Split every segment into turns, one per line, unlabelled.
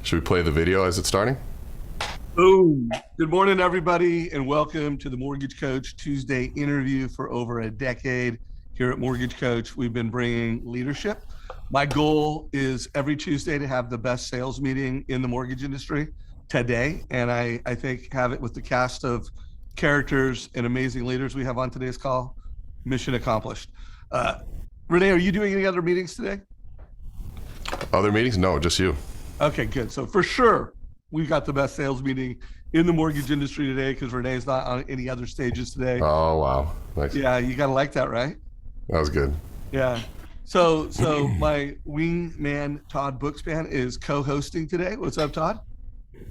Should we play the video as it's starting?
Boom. Good morning, everybody, and welcome to the Mortgage Coach Tuesday interview. For over a decade here at Mortgage Coach, we've been bringing leadership. My goal is every Tuesday to have the best sales meeting in the mortgage industry today, and I think have it with the cast of characters and amazing leaders we have on today's call. Mission accomplished. Rene, are you doing any other meetings today?
Other meetings? No, just you.
Okay, good. So for sure, we've got the best sales meeting in the mortgage industry today because Renee's not on any other stages today.
Oh, wow. Nice.
Yeah, you got to like that, right?
That was good.
Yeah. So my wingman, Todd Bookspan, is co-hosting today. What's up, Todd?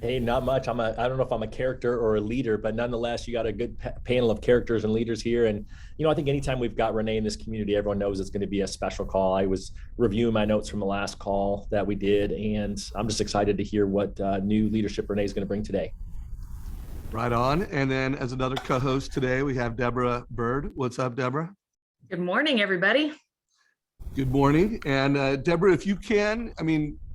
Hey, not much. I don't know if I'm a character or a leader, but nonetheless, you got a good panel of characters and leaders here. And, I think anytime we've got Rene in this community, everyone knows it's going to be a special call. I was reviewing my notes from the last call that we did, and I'm just excited to hear what new leadership Rene is going to bring today.
Right on. And then as another co-host today, we have Deborah Bird. What's up, Deborah?
Good morning, everybody.
Good morning. And Deborah, if you can,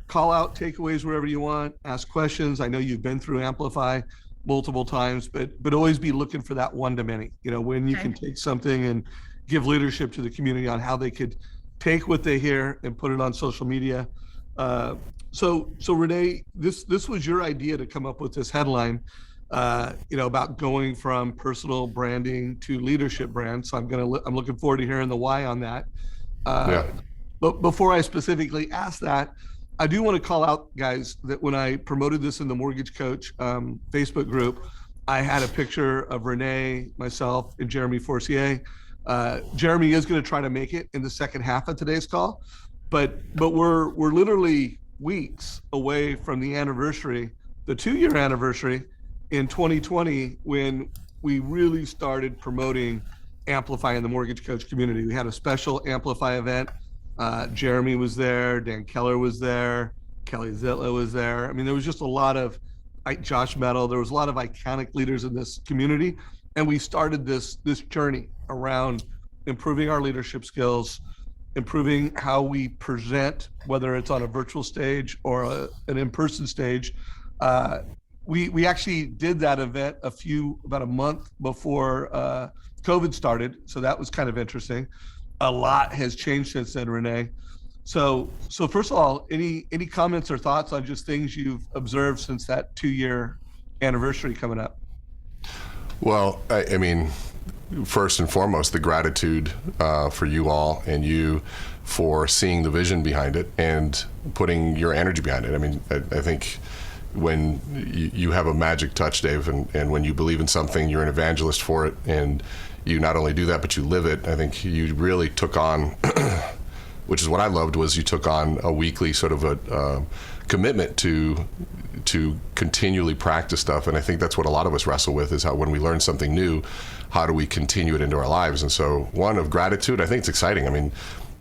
call out takeaways wherever you want, ask questions. I know you've been through Amplify multiple times, but always be looking for that one to many, when you can take something and give leadership to the community on how they could take what they hear and put it on social media. So Rene, this was your idea to come up with this headline, about going from personal branding to leadership brand. So I'm looking forward to hearing the why on that. But before I specifically ask that, I do want to call out, guys, that when I promoted this in the Mortgage Coach Facebook group, I had a picture of Rene, myself, and Jeremy Forcier. Jeremy is going to try to make it in the second half of today's call, but we're literally weeks away from the anniversary, the 2-year anniversary in 2020, when we really started promoting Amplify in the Mortgage Coach community. We had a special Amplify event. Jeremy was there, Dan Keller was there, Kelly Zitla was there. There was just a lot of, Josh Metal, there was a lot of iconic leaders in this community. And we started this journey around improving our leadership skills, improving how we present, whether it's on a virtual stage or an in-person stage. We actually did that event about a month before COVID started. So that was kind of interesting. A lot has changed since then, Rene. So first of all, any comments or thoughts on just things you've observed since that 2-year anniversary coming up?
Well, first and foremost, the gratitude for you all and you for seeing the vision behind it and putting your energy behind it. I think when you have a magic touch, Dave, and when you believe in something, you're an evangelist for it, and you not only do that, but you live it. I think you really took on, which is what I loved, was you took on a weekly sort of a commitment to continually practice stuff. And I think that's what a lot of us wrestle with, is how when we learn something new, how do we continue it into our lives? And so one of gratitude, I think it's exciting.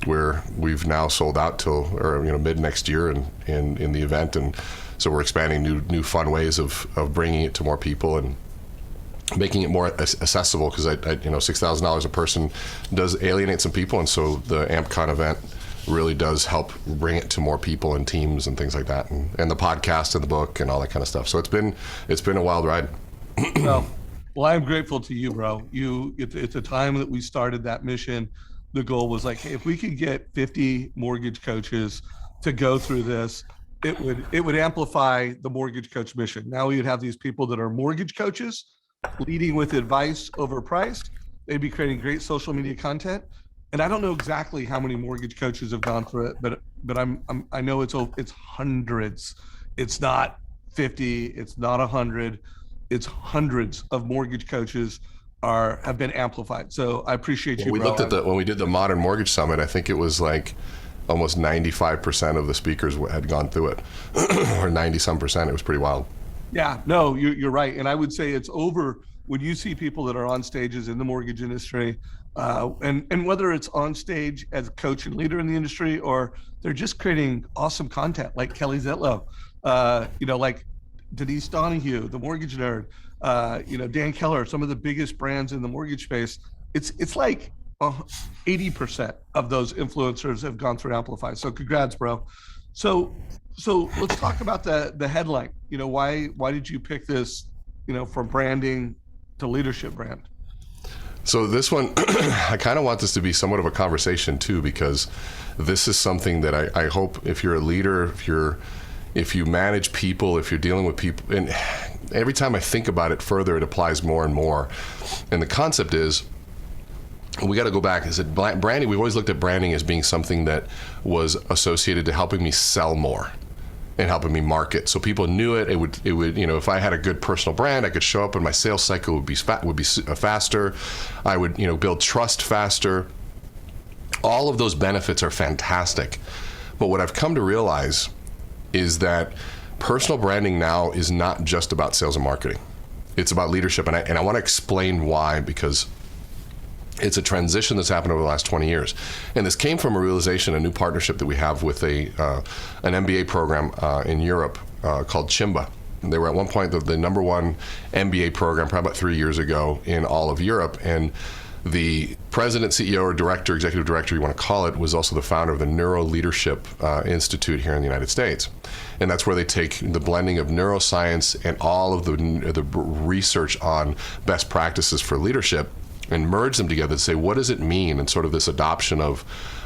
We've now sold out till mid next year in the event. And so we're expanding new fun ways of bringing it to more people and making it more accessible, because $6,000 a person does alienate some people, and so the Amplicon event really does help bring it to more people and teams and things like that, and the podcast and the book and all that kind of stuff. So it's been a wild ride.
Well, I'm grateful to you, bro. At the time that we started that mission, the goal was like, hey, if we could get 50 mortgage coaches to go through this, it would amplify the Mortgage Coach mission. Now we would have these people that are mortgage coaches, leading with advice over price. They'd be creating great social media content. And I don't know exactly how many mortgage coaches have gone through it, but I know it's hundreds. It's not 50, it's not 100, it's hundreds of mortgage coaches have been amplified. So I appreciate you.
We looked at when we did the Modern Mortgage Summit, I think it was like almost 95% of the speakers had gone through it, or 90-some%. It was pretty wild.
Yeah, no, you're right. And I would say it's over when you see people that are on stages in the mortgage industry, and whether it's on stage as a coach and leader in the industry, or they're just creating awesome content like Kelly Zitla, like Denise Donahue, the mortgage nerd, Dan Keller, some of the biggest brands in the mortgage space. It's like 80% of those influencers have gone through Amplify. So congrats, bro. So So let's talk about the headline. Why did you pick this, from branding to leadership brand?
So this one, I kind of want this to be somewhat of a conversation too, because this is something that I hope if you're a leader, if you manage people, if you're dealing with people, and every time I think about it further, it applies more and more. And the concept is, we got to go back. Is it branding? We've always looked at branding as being something that was associated to helping me sell more and helping me market. So people knew it. It would, if I had a good personal brand, I could show up and my sales cycle would be faster. I would, build trust faster. All of those benefits are fantastic. But what I've come to realize is that personal branding now is not just about sales and marketing. It's about leadership. And I want to explain why, because it's a transition that's happened over the last 20 years. And this came from a realization, a new partnership that we have with an MBA program in Europe called Chimba. And they were at one point the number one MBA program, probably about 3 years ago, in all of Europe. And the president, CEO, or director, executive director, you want to call it, was also the founder of the Neuro Leadership Institute here in the United States. And that's where they take the blending of neuroscience and all of the research on best practices for leadership and merge them together to say, what does it mean? And sort of this adoption of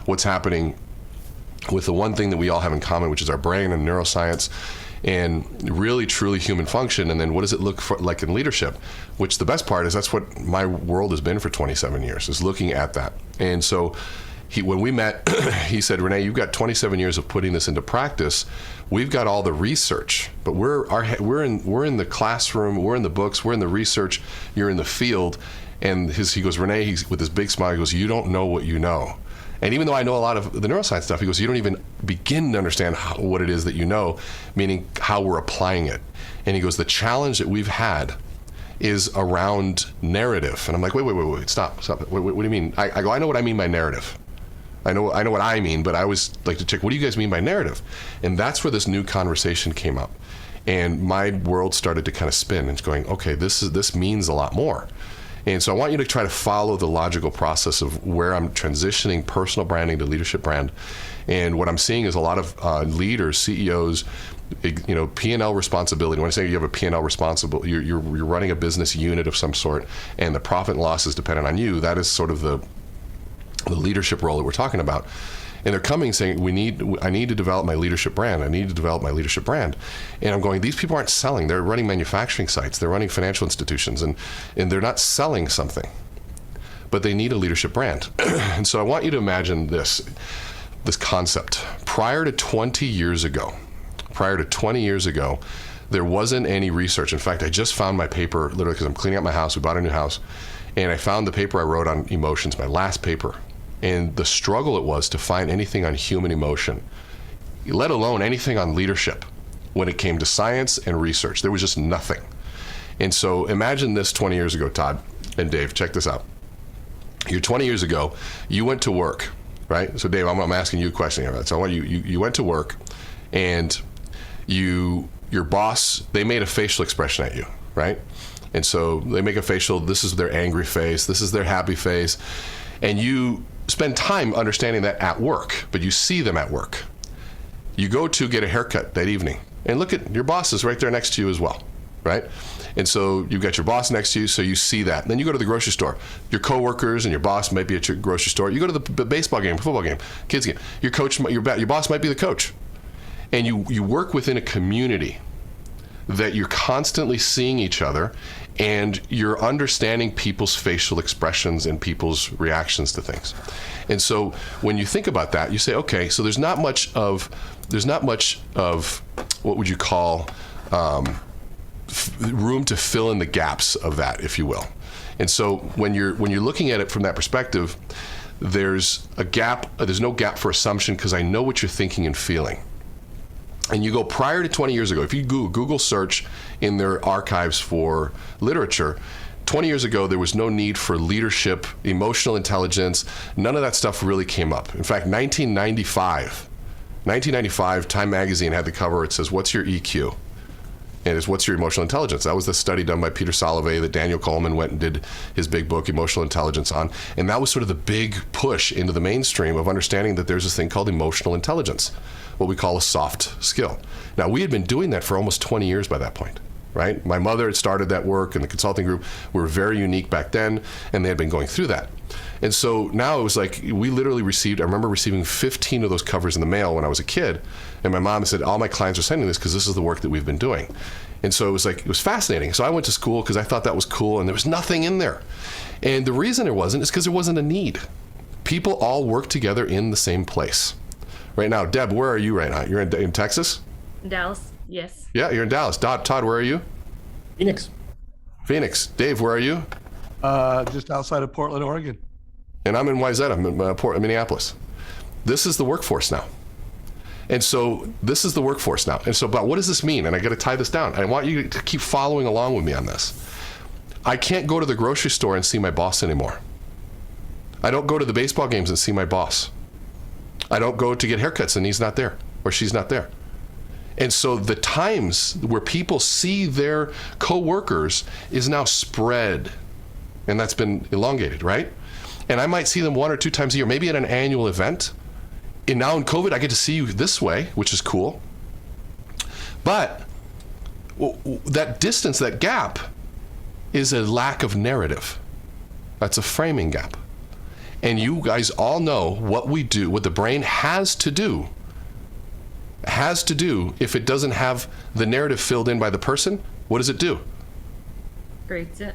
what's happening with the one thing that we all have in common, which is our brain and neuroscience, and really truly human function. And then what does it look like in leadership? Which the best part is that's what my world has been for 27 years, is looking at that. And so when we met, he said, Rene, you've got 27 years of putting this into practice. We've got all the research, but we're in the classroom, we're in the books, we're in the research, you're in the field. And he goes, Rene, with his big smile, he goes, you don't know what you know. And even though I know a lot of the neuroscience stuff, he goes, you don't even begin to understand what it is that you know, meaning how we're applying it. And he goes, the challenge that we've had is around narrative. And I'm like, wait, stop. What do you mean? I go, I know what I mean by narrative. I know what I mean, but I always like to check, what do you guys mean by narrative? And that's where this new conversation came up. And my world started to kind of spin and going, okay, this means a lot more. And so I want you to try to follow the logical process of where I'm transitioning personal branding to leadership brand. And what I'm seeing is a lot of leaders, CEOs, P&L responsibility. When I say you have a P&L responsible, you're running a business unit of some sort, and the profit and loss is dependent on you. That is sort of the leadership role that we're talking about. And they're coming saying, I need to develop my leadership brand. I need to develop my leadership brand. And I'm going, these people aren't selling. They're running manufacturing sites. They're running financial institutions. And they're not selling something. But they need a leadership brand. And so I want you to imagine this concept. Prior to 20 years ago, there wasn't any research. In fact, I just found my paper, literally because I'm cleaning up my house. We bought a new house. And I found the paper I wrote on emotions, my last paper. And the struggle it was to find anything on human emotion, let alone anything on leadership when it came to science and research. There was just nothing. And so imagine this 20 years ago, Todd and Dave, check this out. You're 20 years ago, you went to work, right? So Dave, I'm asking you a question here. So I want you went to work and your boss, they made a facial expression at you, right? And so they make a facial, this is their angry face, this is their happy face. And you spend time understanding that at work, but you see them at work. You go to get a haircut that evening, and look at your boss is right there next to you as well, right? And so you've got your boss next to you, so you see that. And then you go to the grocery store. Your coworkers and your boss might be at your grocery store. You go to the baseball game, football game, kids game. Your boss might be the coach. And you work within a community that you're constantly seeing each other, and you're understanding people's facial expressions and people's reactions to things. And so when you think about that, you say, okay, so there's not much of what would you call room to fill in the gaps of that, if you will. And so when you're looking at it from that perspective, there's a gap. There's no gap for assumption, because I know what you're thinking and feeling. And you go prior to 20 years ago, if you Google search in their archives for literature, 20 years ago, there was no need for leadership, emotional intelligence. None of that stuff really came up. In fact, 1995, Time Magazine had the cover. It says, what's your EQ? And it's what's your emotional intelligence? That was the study done by Peter Salovey that Daniel Coleman went and did his big book, Emotional Intelligence, on. And that was sort of the big push into the mainstream of understanding that there's this thing called emotional intelligence, what we call a soft skill. Now, we had been doing that for almost 20 years by that point, right? My mother had started that work, and the consulting group were very unique back then, and they had been going through that. And so now it was like, we literally received, I remember receiving 15 of those covers in the mail when I was a kid. And my mom said, all my clients are sending this because this is the work that we've been doing. And so it was fascinating. So I went to school because I thought that was cool, and there was nothing in there. And the reason there wasn't is because there wasn't a need. People all work together in the same place. Right now, Deb, where are you right now? You're in Texas?
Dallas, yes.
Yeah, you're in Dallas. Todd, where are you? Phoenix. Dave, where are you?
Just outside of Portland, Oregon.
And I'm in Wayzata, I'm in Minneapolis. This is the workforce now. And so this is the workforce now. And so, but what does this mean? And I got to tie this down. I want you to keep following along with me on this. I can't go to the grocery store and see my boss anymore. I don't go to the baseball games and see my boss. I don't go to get haircuts and he's not there or she's not there. And so the times where people see their coworkers is now spread, and that's been elongated, right? And I might see them 1 or 2 times a year, maybe at an annual event. And now in COVID, I get to see you this way, which is cool. But that distance, that gap, is a lack of narrative. That's a framing gap. And you guys all know what we do, what the brain has to do if it doesn't have the narrative filled in by the person. What does it do?
Creates it.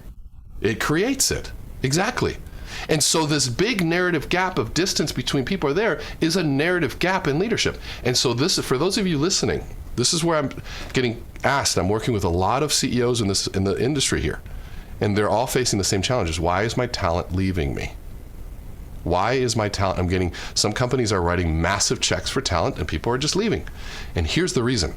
It creates it. Exactly. And so this big narrative gap of distance between people there is a narrative gap in leadership. And so this, for those of you listening, this is where I'm getting asked. I'm working with a lot of CEOs in the industry here, and they're all facing the same challenges. Why is my talent leaving me? Why is my talent, some companies are writing massive checks for talent and people are just leaving. And here's the reason.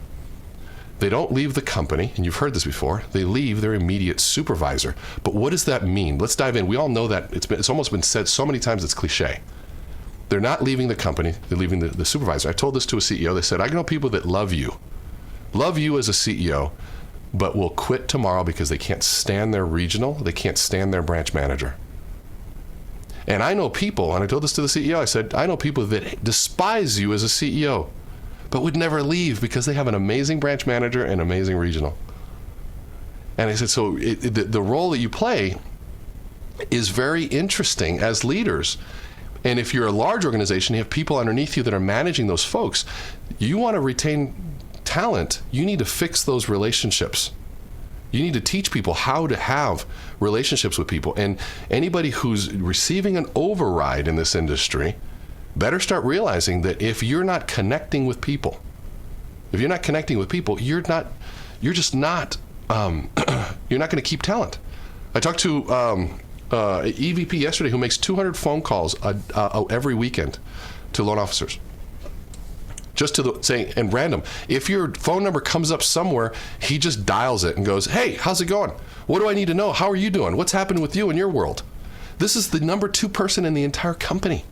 They don't leave the company, and you've heard this before, they leave their immediate supervisor. But what does that mean? Let's dive in. We all know that it's almost been said so many times it's cliche. They're not leaving the company, they're leaving the supervisor. I told this to a CEO, they said, I know people that love you as a CEO, but will quit tomorrow because they can't stand their regional, they can't stand their branch manager. And I know people, and I told this to the CEO, I said, I know people that despise you as a CEO, but would never leave because they have an amazing branch manager and amazing regional. And I said, so the role that you play is very interesting as leaders. And if you're a large organization, you have people underneath you that are managing those folks. You want to retain talent, you need to fix those relationships. You need to teach people how to have relationships with people. And anybody who's receiving an override in this industry better start realizing that if you're not connecting with people, you're not just not, you're not going to keep talent. I talked to EVP yesterday who makes 200 phone calls every weekend to loan officers. Just to say, and random. If your phone number comes up somewhere, he just dials it and goes, hey, how's it going? What do I need to know? How are you doing? What's happening with you in your world? This is the number 2 person in the entire company.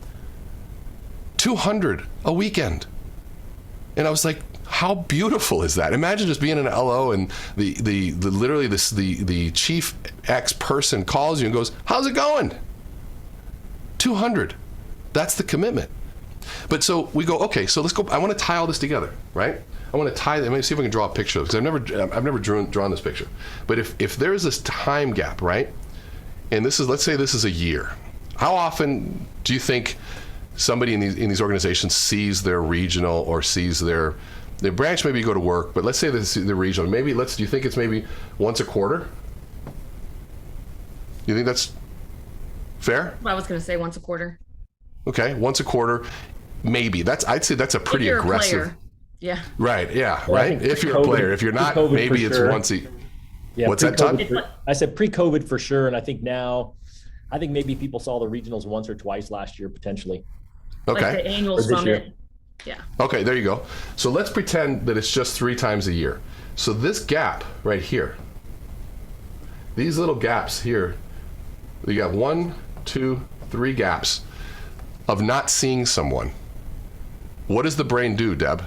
200 a weekend. And I was like, how beautiful is that? Imagine just being in an LO and the chief X person calls you and goes, how's it going? 200. That's the commitment. But so we go, okay, so let's go. I want to tie all this together, right? I want to tie them. Let me see if I can draw a picture because I've never drawn this picture. But if there is this time gap, right? And let's say this is a year. How often do you think somebody in these organizations sees their regional or sees their branch? Maybe you go to work, but let's say this is the regional. Maybe do you think it's maybe once a quarter? You think that's fair?
I was going to say once a quarter.
Okay, once a quarter. Maybe I'd say that's a pretty aggressive.
Player. Yeah.
Right. Yeah.
Well,
right. If you're a player, if you're not, maybe it's
sure.
once a.
Yeah,
what's that, Todd?
I said pre-COVID for sure, and I think maybe people saw the regionals once or twice last year potentially.
Okay.
Like the annual summit. Yeah.
Okay, there you go. So let's pretend that it's just 3 times a year. So this gap right here, these little gaps here, you got 1, 2, 3 gaps of not seeing someone. What does the brain do, Deb?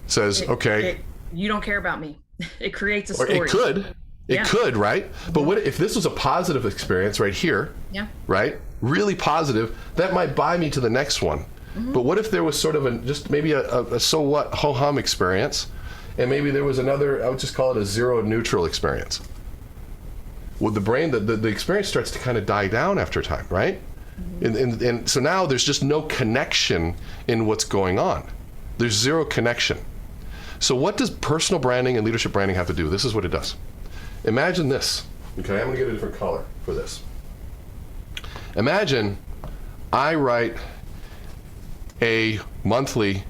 Says, okay.
You don't care about me. It creates a
Or
story.
it could, right? But what if this was a positive experience right here,
Yeah.
right? Really positive, that might buy me to the next one. But what if there was sort of just maybe a so what, ho-hum experience, and maybe there was another, I would just call it a zero neutral experience. With the brain, the experience starts to kind of die down after time, right? And so now there's just no connection in what's going on. There's zero connection. So what does personal branding and leadership branding have to do? This is what it does. Imagine this. Okay, I'm gonna get a different color for this. Imagine I write a monthly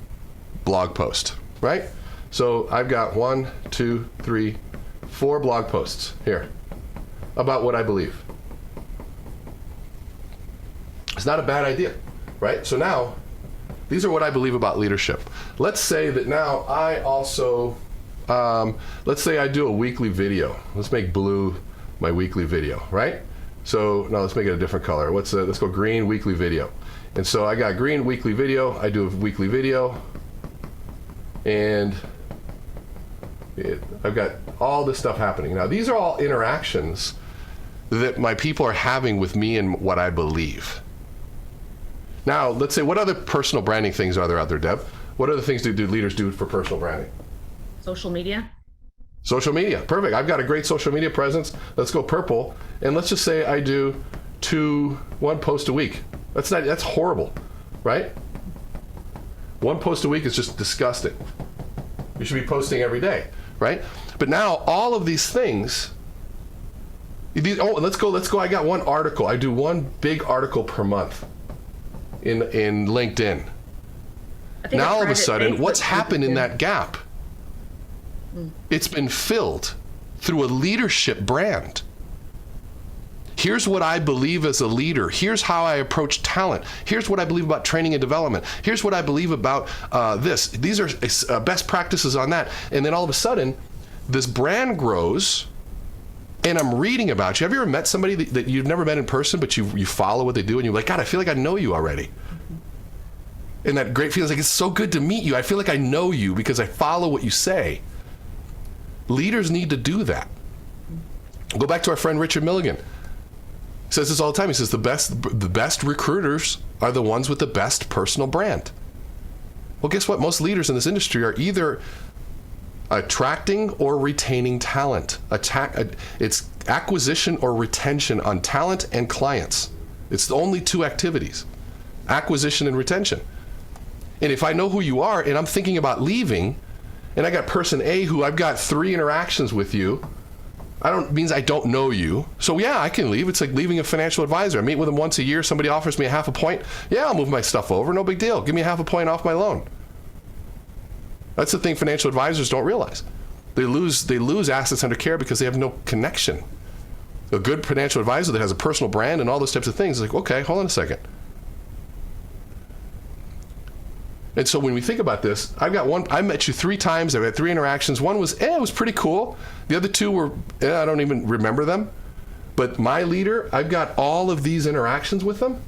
blog post, right? So I've got 1, 2, 3, 4 blog posts here about what I believe. It's not a bad idea, right? So now, these are what I believe about leadership. Let's say that now I also, let's say I do a weekly video. Let's make blue my weekly video, right? So now let's make it a different color. Let's go green weekly video. And so I got green weekly video. I do a weekly video, and I've got all this stuff happening. Now these are all interactions that my people are having with me and what I believe. Now let's say, what other personal branding things are there out there, Deb? What other things do leaders do for personal branding?
Social media.
Social media, perfect. I've got a great social media presence. Let's go purple, and let's just say I do 1 post a week. That's horrible, right? 1 post a week is just disgusting. You should be posting every day, right? But now all of these things. Let's go. I got 1 article. I do 1 big article per month in LinkedIn. Now all of a sudden, what's happened in that gap? It's been filled through a leadership brand. Here's what I believe as a leader. Here's how I approach talent. Here's what I believe about training and development. Here's what I believe about this. These are best practices on that. And then all of a sudden, this brand grows, and I'm reading about you. Have you ever met somebody that you've never met in person, but you follow what they do, and you're like, God, I feel like I know you already. And that great feeling, like, it's so good to meet you. I feel like I know you because I follow what you say. Leaders need to do that. Go back to our friend Richard Milligan. He says this all the time. He says the best recruiters are the ones with the best personal brand. Well, guess what? Most leaders in this industry are either attracting or retaining talent. It's acquisition or retention on talent and clients. It's the only 2 activities, acquisition and retention. And if I know who you are and I'm thinking about leaving, and I got person A who I've got 3 interactions with you, means I don't know you. So yeah, I can leave. It's like leaving a financial advisor. I meet with them once a year. Somebody offers me a half a point. Yeah, I'll move my stuff over. No big deal. Give me a half a point off my loan. That's the thing financial advisors don't realize. They lose assets under care because they have no connection. A good financial advisor that has a personal brand and all those types of things is like, okay, hold on a second. And so when we think about this, I met you 3 times. I've had 3 interactions. One was, it was pretty cool. The other 2 were, I don't even remember them. But my leader, I've got all of these interactions with them.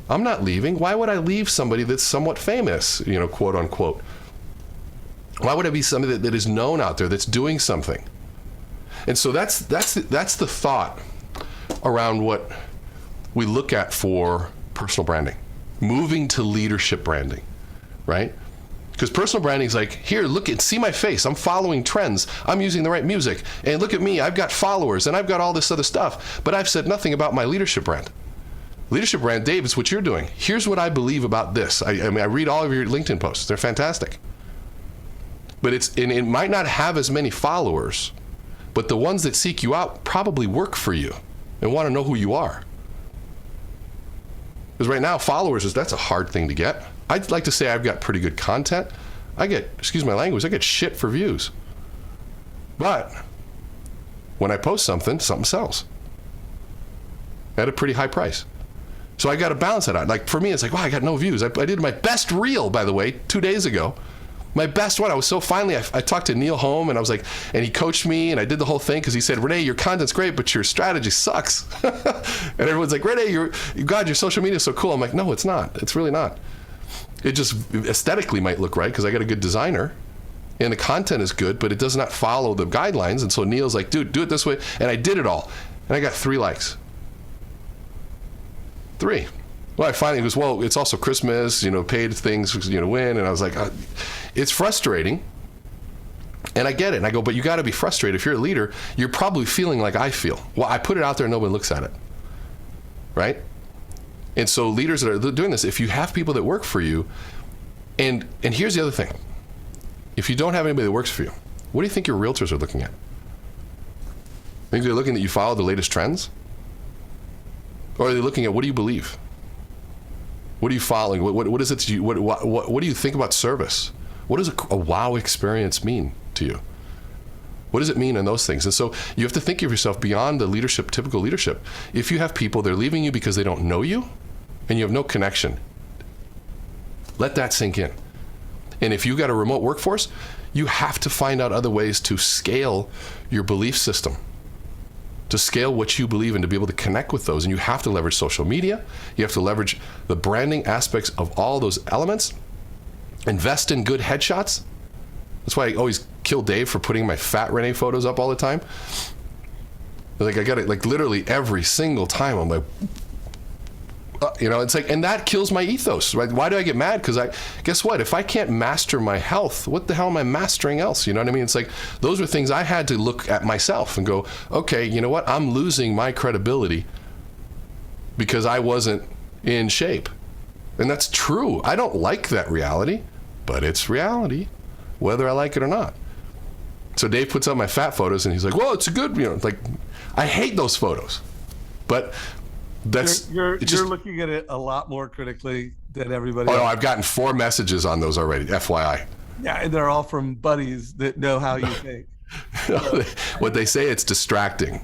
I'm not leaving. Why would I leave somebody that's somewhat famous, quote unquote? Why would I be somebody that is known out there, that's doing something? And so that's the thought around what we look at for personal branding. Moving to leadership branding, right? Because personal branding is like, here, see my face. I'm following trends. I'm using the right music. And look at me, I've got followers and I've got all this other stuff, but I've said nothing about my leadership brand. Leadership brand, Dave, it's what you're doing. Here's what I believe about this. I read all of your LinkedIn posts. They're fantastic. But it might not have as many followers, but the ones that seek you out probably work for you and want to know who you are. Because right now, followers, that's a hard thing to get. I'd like to say I've got pretty good content. I get, excuse my language, I get shit for views. But when I post something sells at a pretty high price. So I got to balance that out. Like for me, it's like, wow, I got no views. I did my best reel, by the way, 2 days ago. My best one. I was so finally, I talked to Neil Holm and I was like, and he coached me and I did the whole thing because he said, Rene, your content's great, but your strategy sucks. And everyone's like, Rene, God, your social media is so cool. I'm like, no, it's not. It's really not. It just aesthetically might look right because I got a good designer and the content is good, but it does not follow the guidelines. And so Neil's like, dude, do it this way. And I did it all. And I got 3 likes. 3. Well, I finally goes, well, it's also Christmas, paid things, win. And I was like, it's frustrating. And I get it. And I go, but you got to be frustrated. If you're a leader, you're probably feeling like I feel. Well, I put it out there and nobody looks at it. Right? And so leaders that are doing this, if you have people that work for you, and here's the other thing. If you don't have anybody that works for you, what do you think your realtors are looking at? Think they're looking that you follow the latest trends? Or are they looking at what do you believe? What are you following? What is it to you? What do you think about service? What does a wow experience mean to you? What does it mean in those things? And so you have to think of yourself beyond the leadership, typical leadership. If you have people, they're leaving you because they don't know you and you have no connection, let that sink in. And if you got a remote workforce, you have to find out other ways to scale your belief system, to scale what you believe in, to be able to connect with those. And you have to leverage social media. You have to leverage the branding aspects of all those elements. Invest in good headshots. That's why I always kill Dave for putting my fat Rene photos up all the time. Like I got it, like literally every single time. I'm like, it's like, and that kills my ethos, right? Why do I get mad? Because guess what? If I can't master my health, what the hell am I mastering else? You know what I mean? It's like, those are things I had to look at myself and go, okay, you know what? I'm losing my credibility because I wasn't in shape. And that's true. I don't like that reality, but it's reality, whether I like it or not. So Dave puts up my fat photos and he's like, well, it's a good, like, I hate those photos, but that's
you're looking at it a lot more critically than everybody
else.
else.
I've gotten 4 messages on those already, FYI.
Yeah, and they're all from buddies that know how you think.
What they say, it's distracting.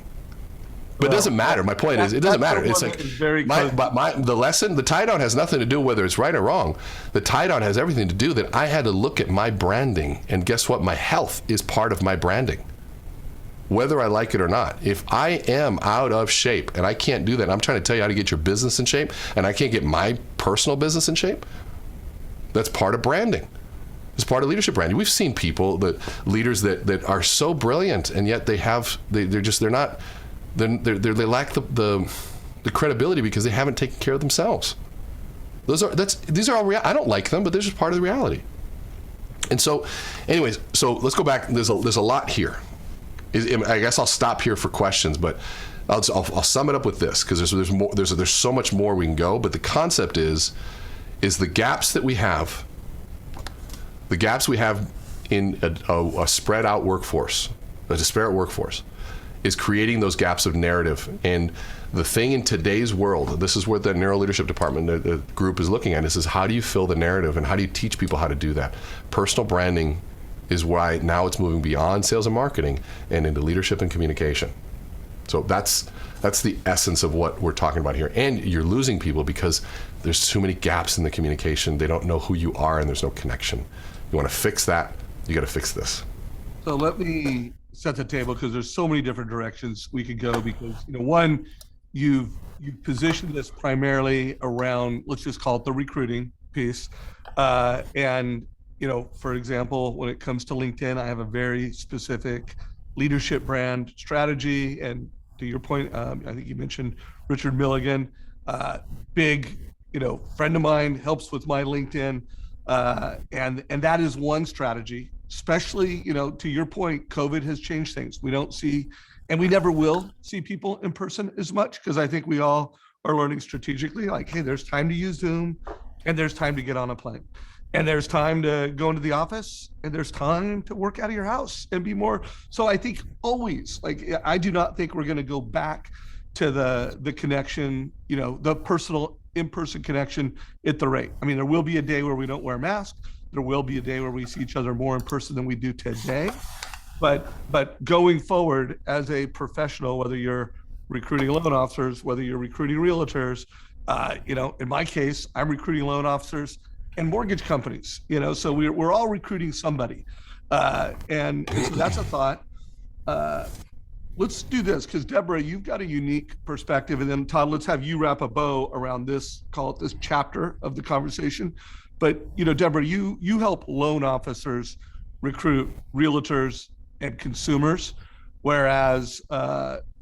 But it doesn't matter. My point is, it doesn't matter. It's like, the lesson, the tie-down has nothing to do whether it's right or wrong. The tie-down has everything to do that I had to look at my branding, and guess what? My health is part of my branding, whether I like it or not. If I am out of shape and I can't do that, and I'm trying to tell you how to get your business in shape, and I can't get my personal business in shape, that's part of branding. It's part of leadership branding. We've seen people, leaders that are so brilliant, and yet they lack the credibility because they haven't taken care of themselves. These are all I don't like them, but they're just part of the reality. And so, anyways, so let's go back. There's a lot here. I guess I'll stop here for questions, but I'll sum it up with this, because there's more. There's so much more we can go. But the concept is the gaps that we have. The gaps we have in a spread out workforce, a disparate workforce, is creating those gaps of narrative. And the thing in today's world, this is what the Neuro Leadership Department, the group, is looking at, is how do you fill the narrative and how do you teach people how to do that? Personal branding is why now it's moving beyond sales and marketing and into leadership and communication. So that's the essence of what we're talking about here. And you're losing people because there's too many gaps in the communication. They don't know who you are and there's no connection. You want to fix that, you got to fix this.
So let me set the table, because there's so many different directions we could go, because one, you've positioned this primarily around, let's just call it the recruiting piece. And for example, when it comes to LinkedIn, I have a very specific leadership brand strategy. And to your point, I think you mentioned Richard Milligan, big, friend of mine, helps with my LinkedIn. And that is one strategy, especially, to your point, COVID has changed things. We don't see, and we never will see people in person as much, because I think we all are learning strategically, like, hey, there's time to use Zoom, and there's time to get on a plane, and there's time to go into the office, and there's time to work out of your house and be more. So I think always, I do not think we're going to go back to the connection, the personal in-person connection at the rate. I mean, there will be a day where we don't wear masks. There will be a day where we see each other more in person than we do today. But going forward as a professional, whether you're recruiting loan officers, whether you're recruiting realtors, in my case, I'm recruiting loan officers and mortgage companies, so we're all recruiting somebody. And so that's a thought. Let's do this, because Deborah, you've got a unique perspective, and then Todd, let's have you wrap a bow around this, call it this chapter of the conversation. But Deborah, you help loan officers recruit realtors and consumers, whereas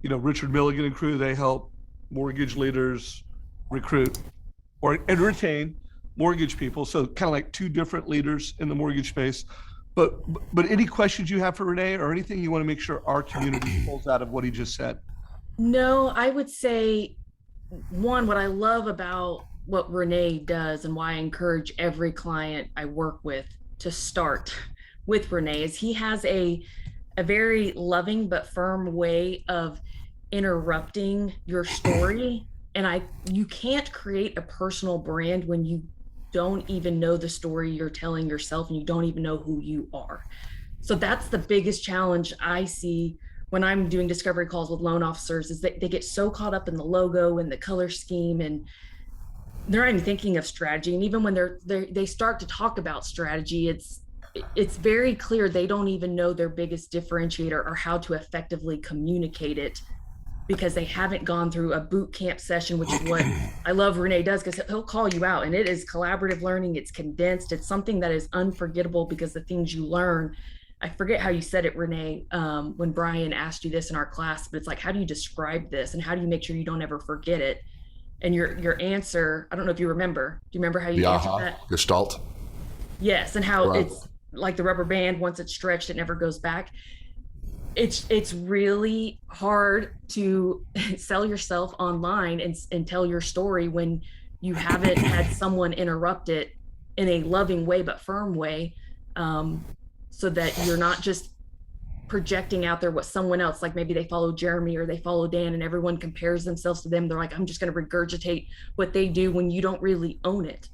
Richard Milligan and crew, they help mortgage leaders recruit and retain mortgage people. So kind of like two different leaders in the mortgage space. But any questions you have for Rene, or anything you want to make sure our community pulls out of what he just said?
No, I would say one, what I love about what Rene does and why I encourage every client I work with to start with Rene is he has a very loving but firm way of interrupting your story. And you can't create a personal brand when you don't even know the story you're telling yourself and you don't even know who you are. So that's the biggest challenge I see when I'm doing discovery calls with loan officers, is that they get so caught up in the logo and the color scheme, and they're not even thinking of strategy. And even when they start to talk about strategy, it's very clear they don't even know their biggest differentiator or how to effectively communicate it, because they haven't gone through a boot camp session, which is what I love Rene does, because he'll call you out, and it is collaborative learning. It's condensed. It's something that is unforgettable, because the things you learn, I forget how you said it, Rene, when Brian asked you this in our class, but it's like, how do you describe this and how do you make sure you don't ever forget it? And your answer, I don't know if you remember. Do you remember how you answered that?
Gestalt.
Yes, and how
Wow.
It's like the rubber band, once it's stretched, it never goes back. It's really hard to sell yourself online and tell your story when you haven't had someone interrupt it in a loving way but firm way, so that you're not just projecting out there what someone else, like maybe they follow Jeremy or they follow Dan and everyone compares themselves to them. They're like, I'm just going to regurgitate what they do, when you don't really own it.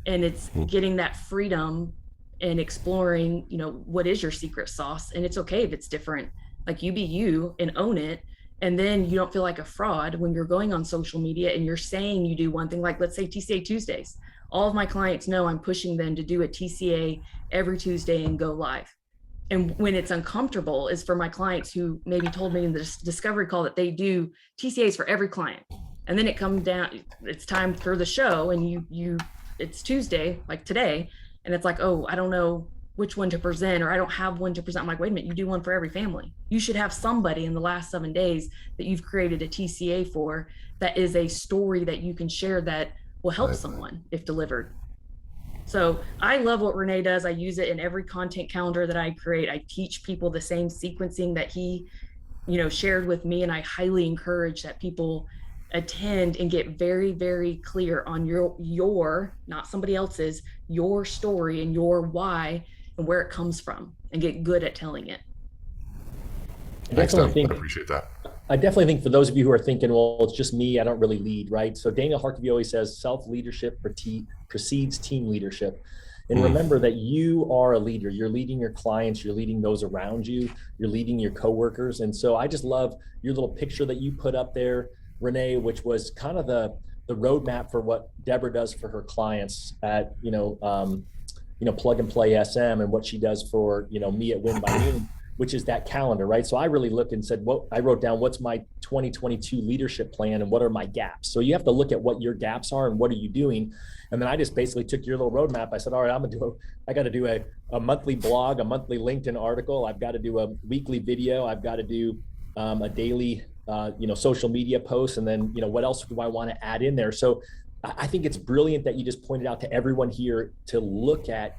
And it's getting that freedom and exploring, what is your secret sauce? And it's okay if it's different. Like, you be you and own it. And then you don't feel like a fraud when you're going on social media and you're saying you do one thing, like let's say TCA Tuesdays. All of my clients know I'm pushing them to do a TCA every Tuesday and go live. And when it's uncomfortable is for my clients who maybe told me in the discovery call that they do TCAs for every client. And then it comes down, it's time for the show, and it's Tuesday, like today. And it's like, oh, I don't know which one to present, or I don't have one to present. I'm like, wait a minute, you do one for every family. You should have somebody in the last 7 days that you've created a TCA for, that is a story that you can share that will help someone if delivered. So I love what Rene does. I use it in every content calendar that I create. I teach people the same sequencing that he, shared with me. And I highly encourage that people attend and get very, very clear on your, not somebody else's, your story and your why and where it comes from, and get good at telling it.
Thanks, Tom. I appreciate that.
I definitely think for those of you who are thinking, well, it's just me, I don't really lead, right? So Daniel Harkavy always says self-leadership precedes team leadership. And remember that you are a leader. You're leading your clients, you're leading those around you, you're leading your coworkers. And so I just love your little picture that you put up there, Rene, which was kind of the roadmap for what Deborah does for her clients at, Plug and Play SM, and what she does for, me at Win by Noon, which is that calendar, right? So I really looked and said, I wrote down what's my 2022 leadership plan and what are my gaps. So you have to look at what your gaps are and what are you doing. And then I just basically took your little roadmap. I said, all right, I got to do a monthly blog, a monthly LinkedIn article. I've got to do a weekly video. I've got to do a daily, social media post. And then, what else do I want to add in there? So I think it's brilliant that you just pointed out to everyone here to look at,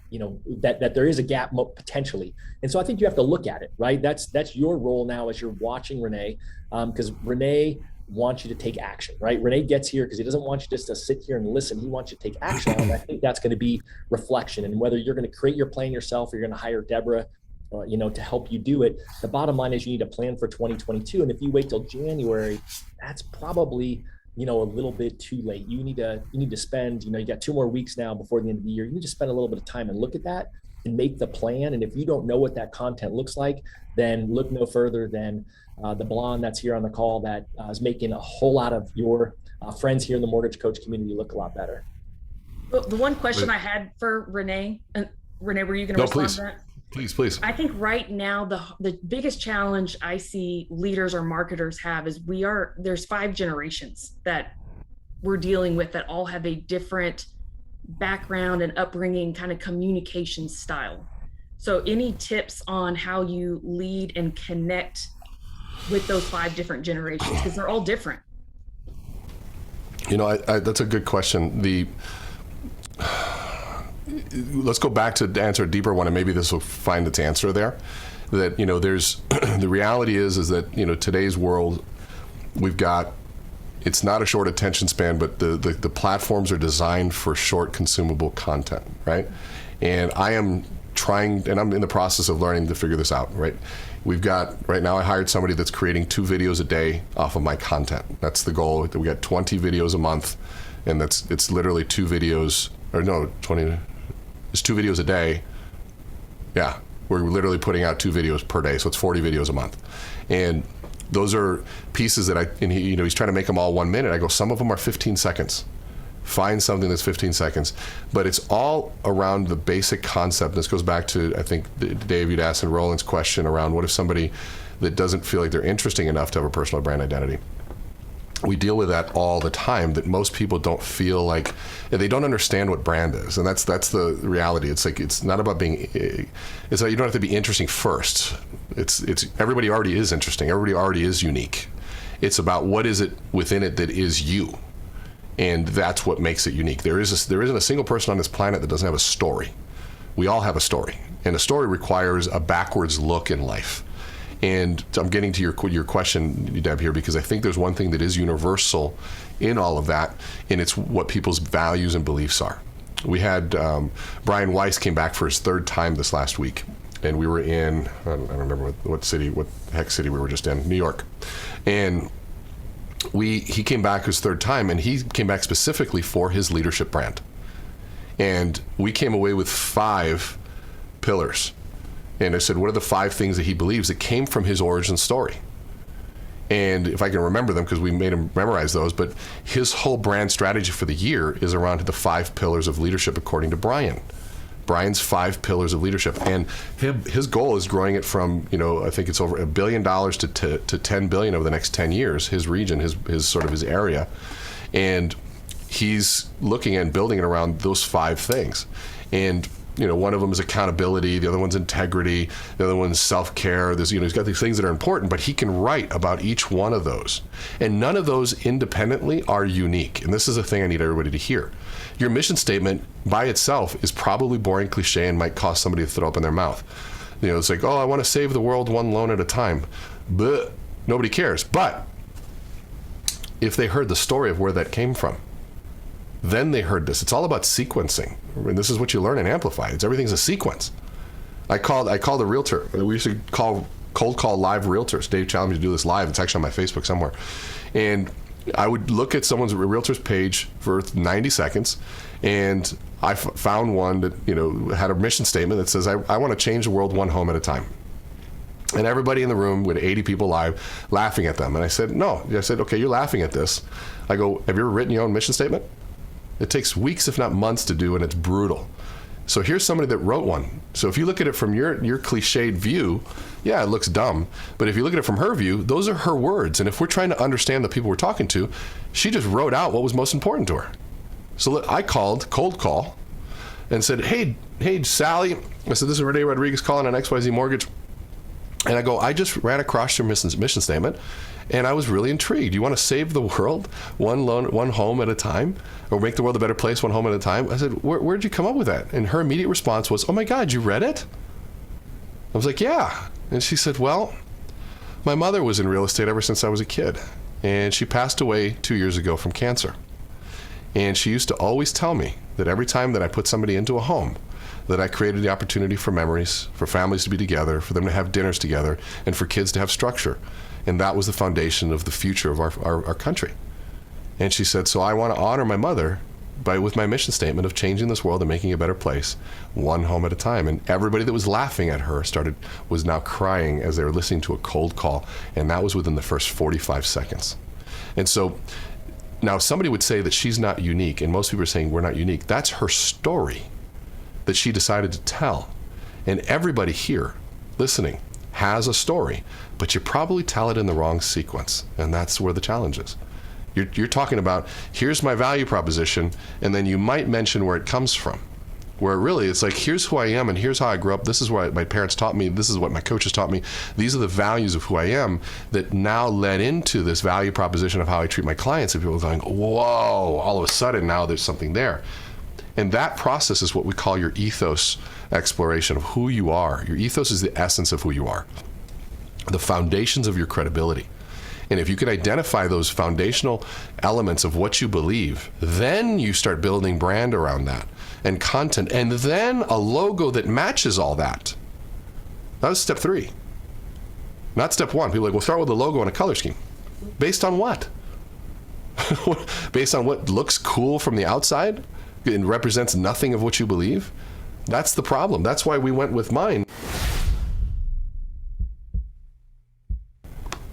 that there is a gap potentially. And so I think you have to look at it, right? That's your role now as you're watching Rene, because Rene wants you to take action, right? Rene gets here because he doesn't want you just to sit here and listen. He wants you to take action. And I think that's going to be reflection. And whether you're going to create your plan yourself or you're going to hire Deborah, to help you do it, the bottom line is you need a plan for 2022. And if you wait till January, that's probably a little bit too late. You need to spend, you got 2 more weeks now before the end of the year. You need to spend a little bit of time and look at that and make the plan. And if you don't know what that content looks like, then look no further than the blonde that's here on the call that is making a whole lot of your friends here in the mortgage coach community look a lot better.
Well, the one question I had for Rene, and Rene, were you going to respond to that?
Please.
I think right now the biggest challenge I see leaders or marketers have is there's 5 generations that we're dealing with that all have a different background and upbringing, kind of communication style. So any tips on how you lead and connect with those 5 different generations? Because they're all different.
You know, that's a good question. Let's go back to answer a deeper one, and maybe this will find its answer there. That, you know, there's the reality is that, you know, today's world, we've got, it's not a short attention span, but the platforms are designed for short consumable content, right? And I am trying, and I'm in the process of learning to figure this out, right? We've got, right now I hired somebody that's creating 2 videos a day off of my content. That's the goal. We got 20 videos a month, and it's literally 2 videos, or no, 20, it's 2 videos a day. Yeah, we're literally putting out 2 videos per day, so it's 40 videos a month. And those are pieces that and he, you know, he's trying to make them all 1 minute. I go, some of them are 15 seconds. Find something that's 15 seconds. But it's all around the basic concept. This goes back to, I think, Dave, you'd asked in Roland's question around what if somebody that doesn't feel like they're interesting enough to have a personal brand identity. We deal with that all the time, that most people don't feel like, they don't understand what brand is. And that's the reality. It's like, it's not about being, it's like you don't have to be interesting first. It's everybody already is interesting. Everybody already is unique. It's about what is it within it that is you. And that's what makes it unique. There isn't a single person on this planet that doesn't have a story. We all have a story. And a story requires a backwards look in life. And I'm getting to your question, Deb, here, because I think there's one thing that is universal in all of that, and it's what people's values and beliefs are. We had Brian Weiss came back for his 3rd time this last week, and we were in, I don't remember what city we were just in, New York. And he came back his 3rd time, and he came back specifically for his leadership brand. And we came away with 5 pillars. And I said, what are the 5 things that he believes that came from his origin story? And if I can remember them, because we made him memorize those, but his whole brand strategy for the year is around the 5 pillars of leadership, according to Brian. Brian's 5 pillars of leadership. And his goal is growing it from, you know, I think it's over $1 billion to 10 billion over the next 10 years, his region, his sort of his area. And he's looking at building it around those 5 things. And you know, one of them is accountability, the other one's integrity, the other one's self-care. There's, you know, he's got these things that are important, but he can write about each one of those. And none of those independently are unique. And this is a thing I need everybody to hear. Your mission statement by itself is probably boring, cliche, and might cause somebody to throw up in their mouth. You know, it's like, oh, I want to save the world one loan at a time. But nobody cares. But if they heard the story of where that came from, then they heard this. It's all about sequencing. And this is what you learn in Amplify. Everything's a sequence. I called a realtor. We used to cold call live realtors. Dave challenged me to do this live. It's actually on my Facebook somewhere. And I would look at someone's realtor's page for 90 seconds, and I found one that, you know, had a mission statement that says, I want to change the world one home at a time. And everybody in the room, with 80 people live, laughing at them. And I said, no. I said, okay, you're laughing at this. I go, have you ever written your own mission statement? It takes weeks, if not months, to do, and it's brutal. So here's somebody that wrote one. So if you look at it from your cliched view, yeah, it looks dumb. But if you look at it from her view, those are her words. And if we're trying to understand the people we're talking to, she just wrote out what was most important to her. So I called, cold call, and said, hey, Sally. I said, this is Rene Rodriguez calling on XYZ Mortgage. And I go, I just ran across your mission statement, and I was really intrigued. You want to save the world one home at a time, or make the world a better place one home at a time? I said, where'd you come up with that? And her immediate response was, oh my God, you read it? I was like, yeah. And she said, well, my mother was in real estate ever since I was a kid, and she passed away 2 years ago from cancer. And she used to always tell me that every time that I put somebody into a home, that I created the opportunity for memories, for families to be together, for them to have dinners together, and for kids to have structure. And that was the foundation of the future of our country. And she said, so I want to honor my mother with my mission statement of changing this world and making it a better place, one home at a time. And everybody that was laughing at her was now crying as they were listening to a cold call. And that was within the first 45 seconds. And so now somebody would say that she's not unique, and most people are saying we're not unique. That's her story that she decided to tell. And everybody here listening has a story, but you probably tell it in the wrong sequence. And that's where the challenge is. You're talking about, here's my value proposition, and then you might mention where it comes from. where really it's like, here's who I am and here's how I grew up. This is what my parents taught me. This is what my coaches taught me. These are the values of who I am that now led into this value proposition of how I treat my clients. And people are going, whoa, all of a sudden now there's something there. And that process is what we call your ethos exploration of who you are. Your ethos is the essence of who you are, the foundations of your credibility. And if you can identify those foundational elements of what you believe, then you start building brand around that and content, and then a logo that matches all that. That was step 3, not step 1. People are like, we'll start with a logo and a color scheme. Based on what? Based on what looks cool from the outside and represents nothing of what you believe? That's the problem. That's why we went with mine.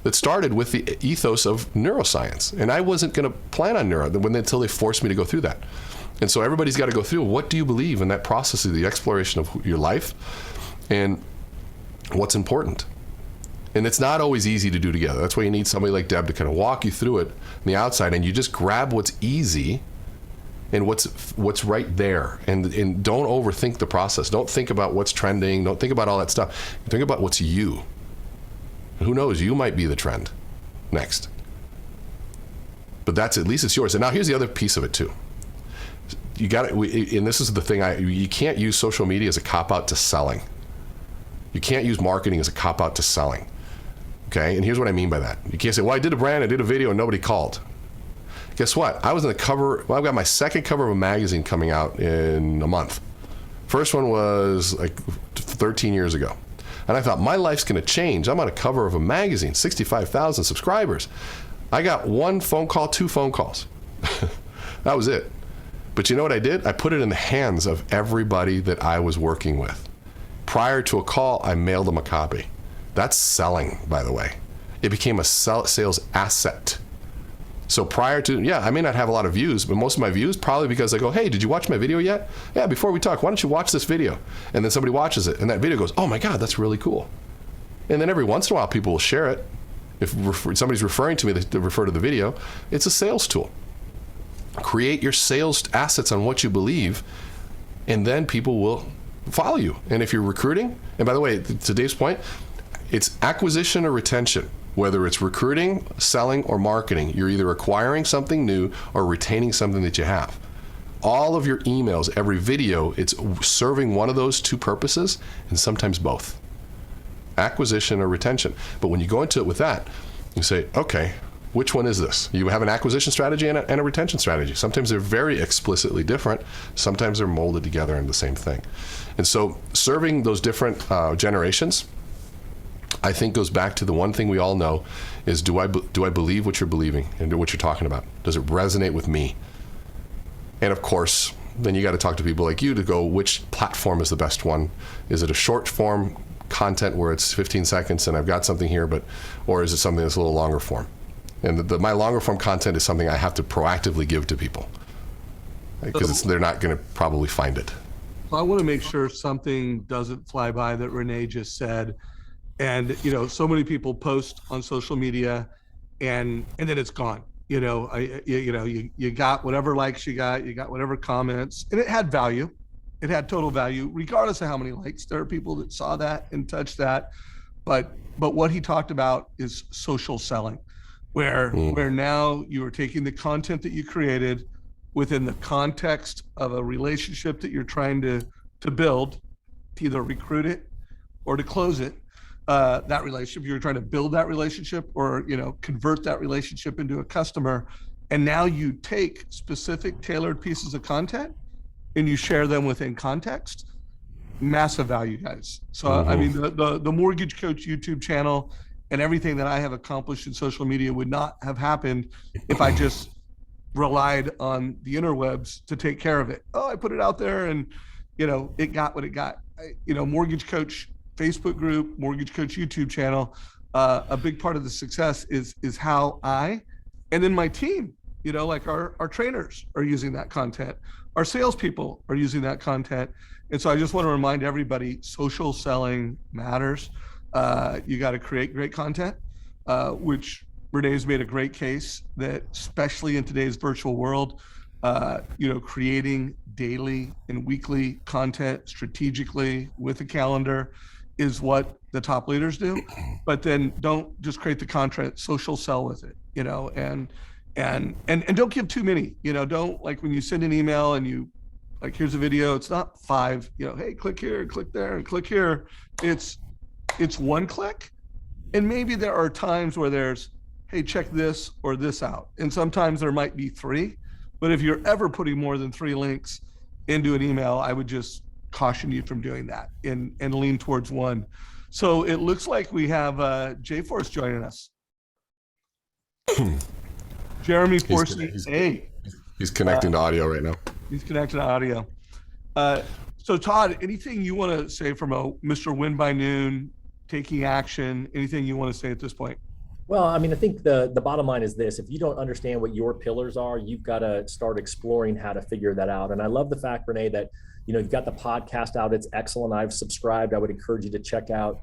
That started with the ethos of neuroscience. And I wasn't going to plan on until they forced me to go through that. And so everybody's got to go through, what do you believe in that process of the exploration of your life and what's important? And it's not always easy to do together. That's why you need somebody like Deb to kind of walk you through it on the outside, and you just grab what's easy and what's right there. And don't overthink the process. Don't think about what's trending. Don't think about all that stuff. Think about what's you. Who knows, you might be the trend next. But that's, at least it's yours. And now here's the other piece of it too. You got it, and this is the thing, you can't use social media as a cop-out to selling. You can't use marketing as a cop-out to selling. Okay, and here's what I mean by that. You can't say, well, I did a brand, I did a video, and nobody called. Guess what? I was in the cover, I've got my second cover of a magazine coming out in a month. First one was like 13 years ago. And I thought, my life's going to change. I'm on a cover of a magazine, 65,000 subscribers. I got 1 phone call, 2 phone calls. That was it. But you know what I did? I put it in the hands of everybody that I was working with. Prior to a call, I mailed them a copy. That's selling, by the way. It became a sales asset. So prior to, I may not have a lot of views, but most of my views probably because I go, hey, did you watch my video yet? Yeah, before we talk, why don't you watch this video? And then somebody watches it, and that video goes, oh my God, that's really cool. And then every once in a while, people will share it. If somebody's referring to me, they refer to the video. It's a sales tool. Create your sales assets on what you believe, and then people will follow you. And if you're recruiting, and by the way, to Dave's point, it's acquisition or retention. Whether it's recruiting, selling, or marketing, you're either acquiring something new or retaining something that you have. All of your emails, every video, it's serving one of those 2 purposes, and sometimes both. Acquisition or retention. But when you go into it with that, you say, okay, which one is this? You have an acquisition strategy and a retention strategy. Sometimes they're very explicitly different. Sometimes they're molded together in the same thing. And so serving those different generations, I think, goes back to the one thing we all know is, do I believe what you're believing and what you're talking about? Does it resonate with me? And of course, then you got to talk to people like you to go, which platform is the best one? Is it a short form content where it's 15 seconds and I've got something here, or is it something that's a little longer form? And my longer form content is something I have to proactively give to people because they're not going to probably find it.
I want to make sure something doesn't fly by that Rene just said. And, so many people post on social media and then it's gone. You got whatever likes you got whatever comments, and it had value. It had total value, regardless of how many likes. There are people that saw that and touched that. But what he talked about is social selling, where now you are taking the content that you created within the context of a relationship that you're trying to build, to either recruit it or to close it. That relationship, you're trying to build that relationship or, convert that relationship into a customer. And now you take specific tailored pieces of content and you share them within context. Massive value, guys. So, I mean, the Mortgage Coach YouTube channel and everything that I have accomplished in social media would not have happened if I just relied on the interwebs to take care of it. Oh, I put it out there and, it got what it got. Mortgage Coach Facebook group, Mortgage Coach YouTube channel, a big part of the success is how I, and then my team, like our trainers are using that content, our salespeople are using that content. And so I just want to remind everybody, social selling matters. You got to create great content, which Rene's made a great case that, especially in today's virtual world, creating daily and weekly content strategically with a calendar is what the top leaders do. But then don't just create the content, social sell with it, and don't give too many, don't, like, when you send an email and you, like, here's a video, it's not 5, hey, click here, click there, and click here. It's one click. And maybe there are times where there's, hey, check this or this out. And sometimes there might be 3, but if you're ever putting more than 3 links into an email, I would just caution you from doing that and lean towards one. So it looks like we have J-Force joining us. Jeremy Force,
He's connecting to audio right now.
He's connected to audio. So Todd, anything you want to say from a Mr. Win by Noon, taking action, anything you want to say at this point?
Well, I mean, I think the bottom line is this: if you don't understand what your pillars are, you've got to start exploring how to figure that out. And I love the fact, Rene, that you've got the podcast out. It's excellent. I've subscribed. I would encourage you to check out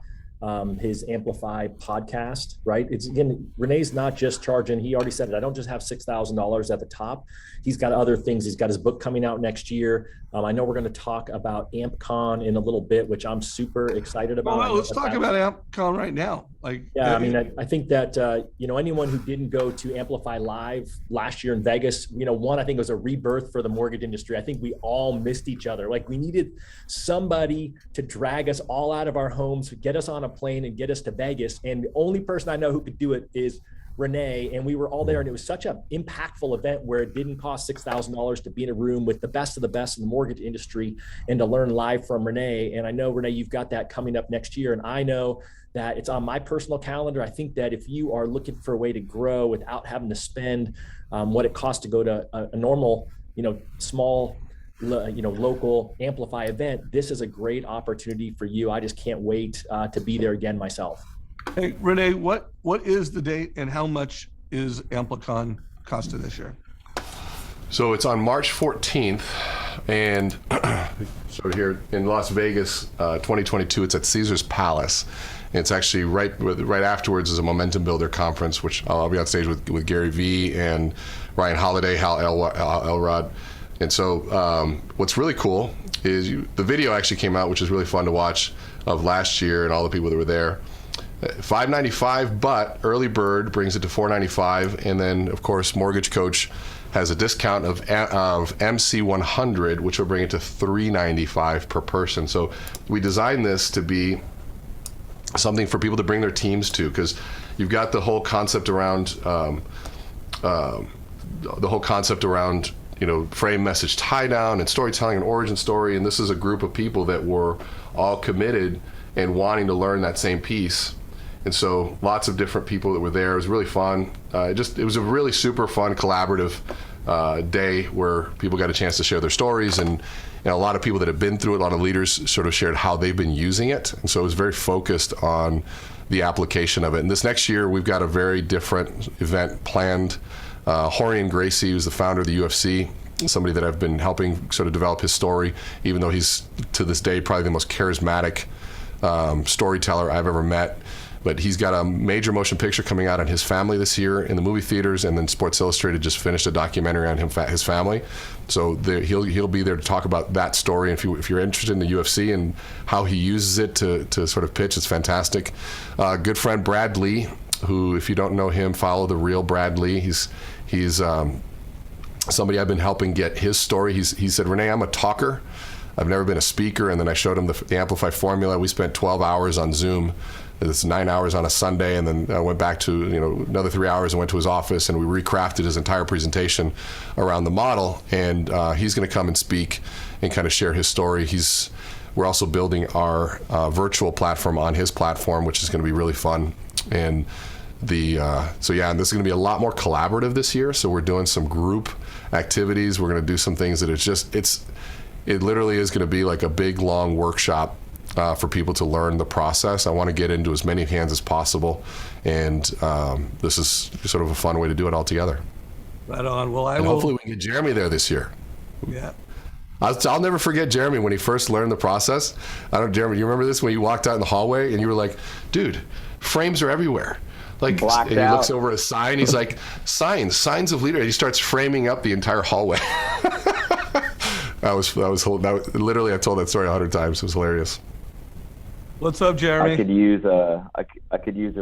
his Amplify podcast, right? It's, again, Rene's not just charging. He already said it. I don't just have $6,000 at the top. He's got other things. He's got his book coming out next year. I know we're going to talk about Amplicon in a little bit, which I'm super excited about.
Well, let's talk about Amplicon right now.
I mean, I think that, anyone who didn't go to Amplify Live last year in Vegas, one, I think it was a rebirth for the mortgage industry. I think we all missed each other. Like, we needed somebody to drag us all out of our homes, get us on a plane and get us to Vegas. And the only person I know who could do it is Rene, and we were all there, and it was such an impactful event where it didn't cost $6,000 to be in a room with the best of the best in the mortgage industry and to learn live from Rene. And I know, Rene, you've got that coming up next year, and I know that it's on my personal calendar. I think that if you are looking for a way to grow without having to spend what it costs to go to a normal, small, local Amplify event, this is a great opportunity for you. I just can't wait to be there again myself.
Hey, Rene, what is the date and how much is Amplicon costing this year?
So it's on March 14th, and so here in Las Vegas, 2022, it's at Caesar's Palace. And it's actually right afterwards is a Momentum Builder conference, which I'll be on stage with Gary Vee and Ryan Holiday, Hal Elrod. And so what's really cool is the video actually came out, which is really fun to watch, of last year and all the people that were there. $595, but early bird brings it to $495, and then of course Mortgage Coach has a discount of MC100, which will bring it to $395 per person. So we designed this to be something for people to bring their teams to, because you've got the whole concept around frame, message, tie down, and storytelling and origin story, and this is a group of people that were all committed and wanting to learn that same piece. And so lots of different people that were there. It was really fun. It was a really super fun, collaborative day where people got a chance to share their stories, and a lot of people that have been through it, a lot of leaders sort of shared how they've been using it. And so it was very focused on the application of it. And this next year, we've got a very different event planned. Rorion Gracie, who's the founder of the UFC, somebody that I've been helping sort of develop his story, even though he's, to this day, probably the most charismatic storyteller I've ever met. But he's got a major motion picture coming out on his family this year in the movie theaters, and then Sports Illustrated just finished a documentary on his family. So he'll be there to talk about that story. And if you're interested in the UFC and how he uses it to sort of pitch, it's fantastic. Good friend Brad Lee, who, if you don't know him, follow the real Brad Lee. He's somebody I've been helping get his story. He said, Rene, I'm a talker. I've never been a speaker. And then I showed him the Amplify formula. We spent 12 hours on Zoom. It's 9 hours on a Sunday, and then I went back to another 3 hours and went to his office, and we recrafted his entire presentation around the model. And he's going to come and speak and kind of share his story. We're also building our virtual platform on his platform, which is going to be really fun. And and this is going to be a lot more collaborative this year. So we're doing some group activities. We're going to do some things that it literally is going to be like a big long workshop for people to learn the process. I want to get into as many hands as possible, and this is sort of a fun way to do it all together.
Right on. Well,
hopefully we can get Jeremy there this year.
Yeah.
I'll never forget Jeremy when he first learned the process. Jeremy, you remember this when you walked out in the hallway and you were like, dude, frames are everywhere. Like,
Blacked
and he looks
out.
over a sign. He's like, signs of leader. And he starts framing up the entire hallway. Literally, I told that story 100 times. It was hilarious.
What's up, Jeremy?
I could use a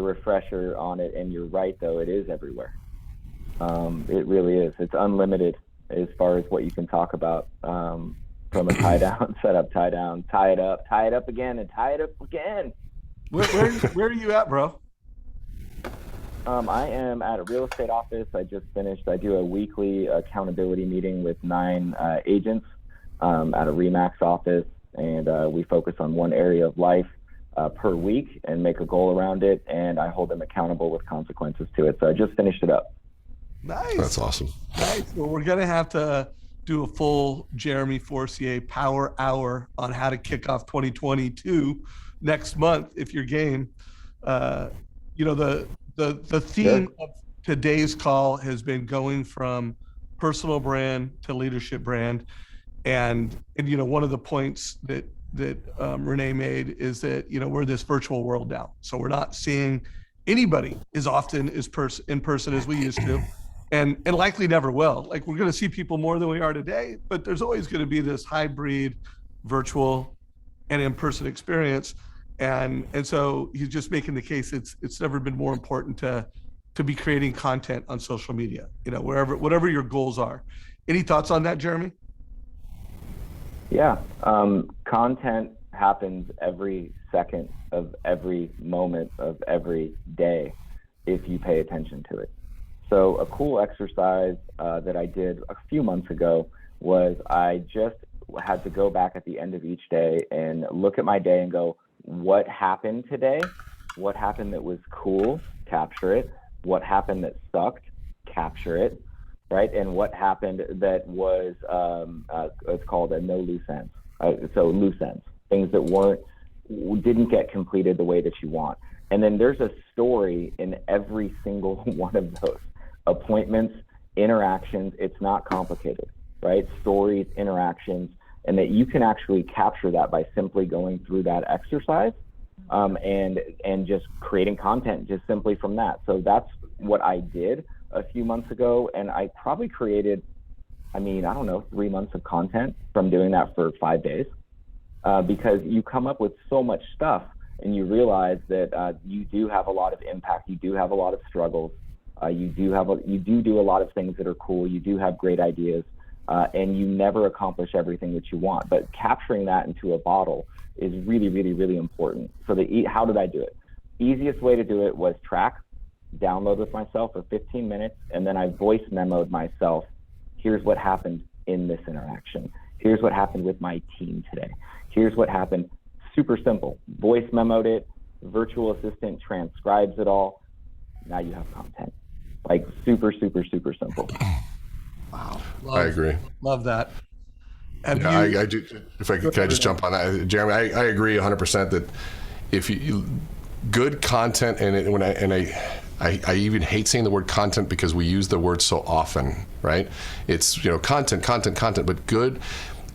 refresher on it, and you're right, though, it is everywhere. It really is. It's unlimited as far as what you can talk about, from a tie down, set up, tie down, tie it up again, and tie it up again.
Where are you at, bro?
I am at a real estate office. I just finished. I do a weekly accountability meeting with 9 agents at a RE/MAX office, and we focus on one area of life per week and make a goal around it, and I hold them accountable with consequences to it. So I just finished it up.
Nice.
That's awesome.
Nice. Well, we're going to have to do a full Jeremy Forcier power hour on how to kick off 2022 next month if you're game. The theme of today's call has been going from personal brand to leadership brand. And one of the points that Rene made is that, we're in this virtual world now. So we're not seeing anybody as often as in person as we used to. And likely never will. Like, we're going to see people more than we are today, but there's always going to be this hybrid virtual and in-person experience. And so he's just making the case it's never been more important to be creating content on social media, whatever your goals are. Any thoughts on that, Jeremy?
Yeah. Content happens every second of every moment of every day if you pay attention to it. So a cool exercise that I did a few months ago was I just had to go back at the end of each day and look at my day and go, what happened today? What happened that was cool? Capture it. What happened that sucked? Capture it. Right? And what happened that was, it's called a no loose ends. So loose ends, things that didn't get completed the way that you want. And then there's a story in every single one of those appointments, interactions. It's not complicated, right? Stories, interactions, and that you can actually capture that by simply going through that exercise, and just creating content just simply from that. So that's what I did a few months ago, and I probably created, 3 months of content from doing that for 5 days, because you come up with so much stuff and you realize that you do have a lot of impact, you do have a lot of struggles, you do a lot of things that are cool, you do have great ideas, and you never accomplish everything that you want. But capturing that into a bottle is really, really, really important. So how did I do it? Easiest way to do it was track, download with myself for 15 minutes, and then I voice memoed myself. Here's what happened in this interaction. Here's what happened with my team today. Here's what happened. Super simple. Voice memoed it. Virtual assistant transcribes it all. Now you have content. Like, super, super, super simple.
Wow.
I agree.
Love that.
I do. Can I just jump on that, Jeremy? I agree 100% that if you good content, I even hate saying the word content because we use the word so often, right? It's content, but good.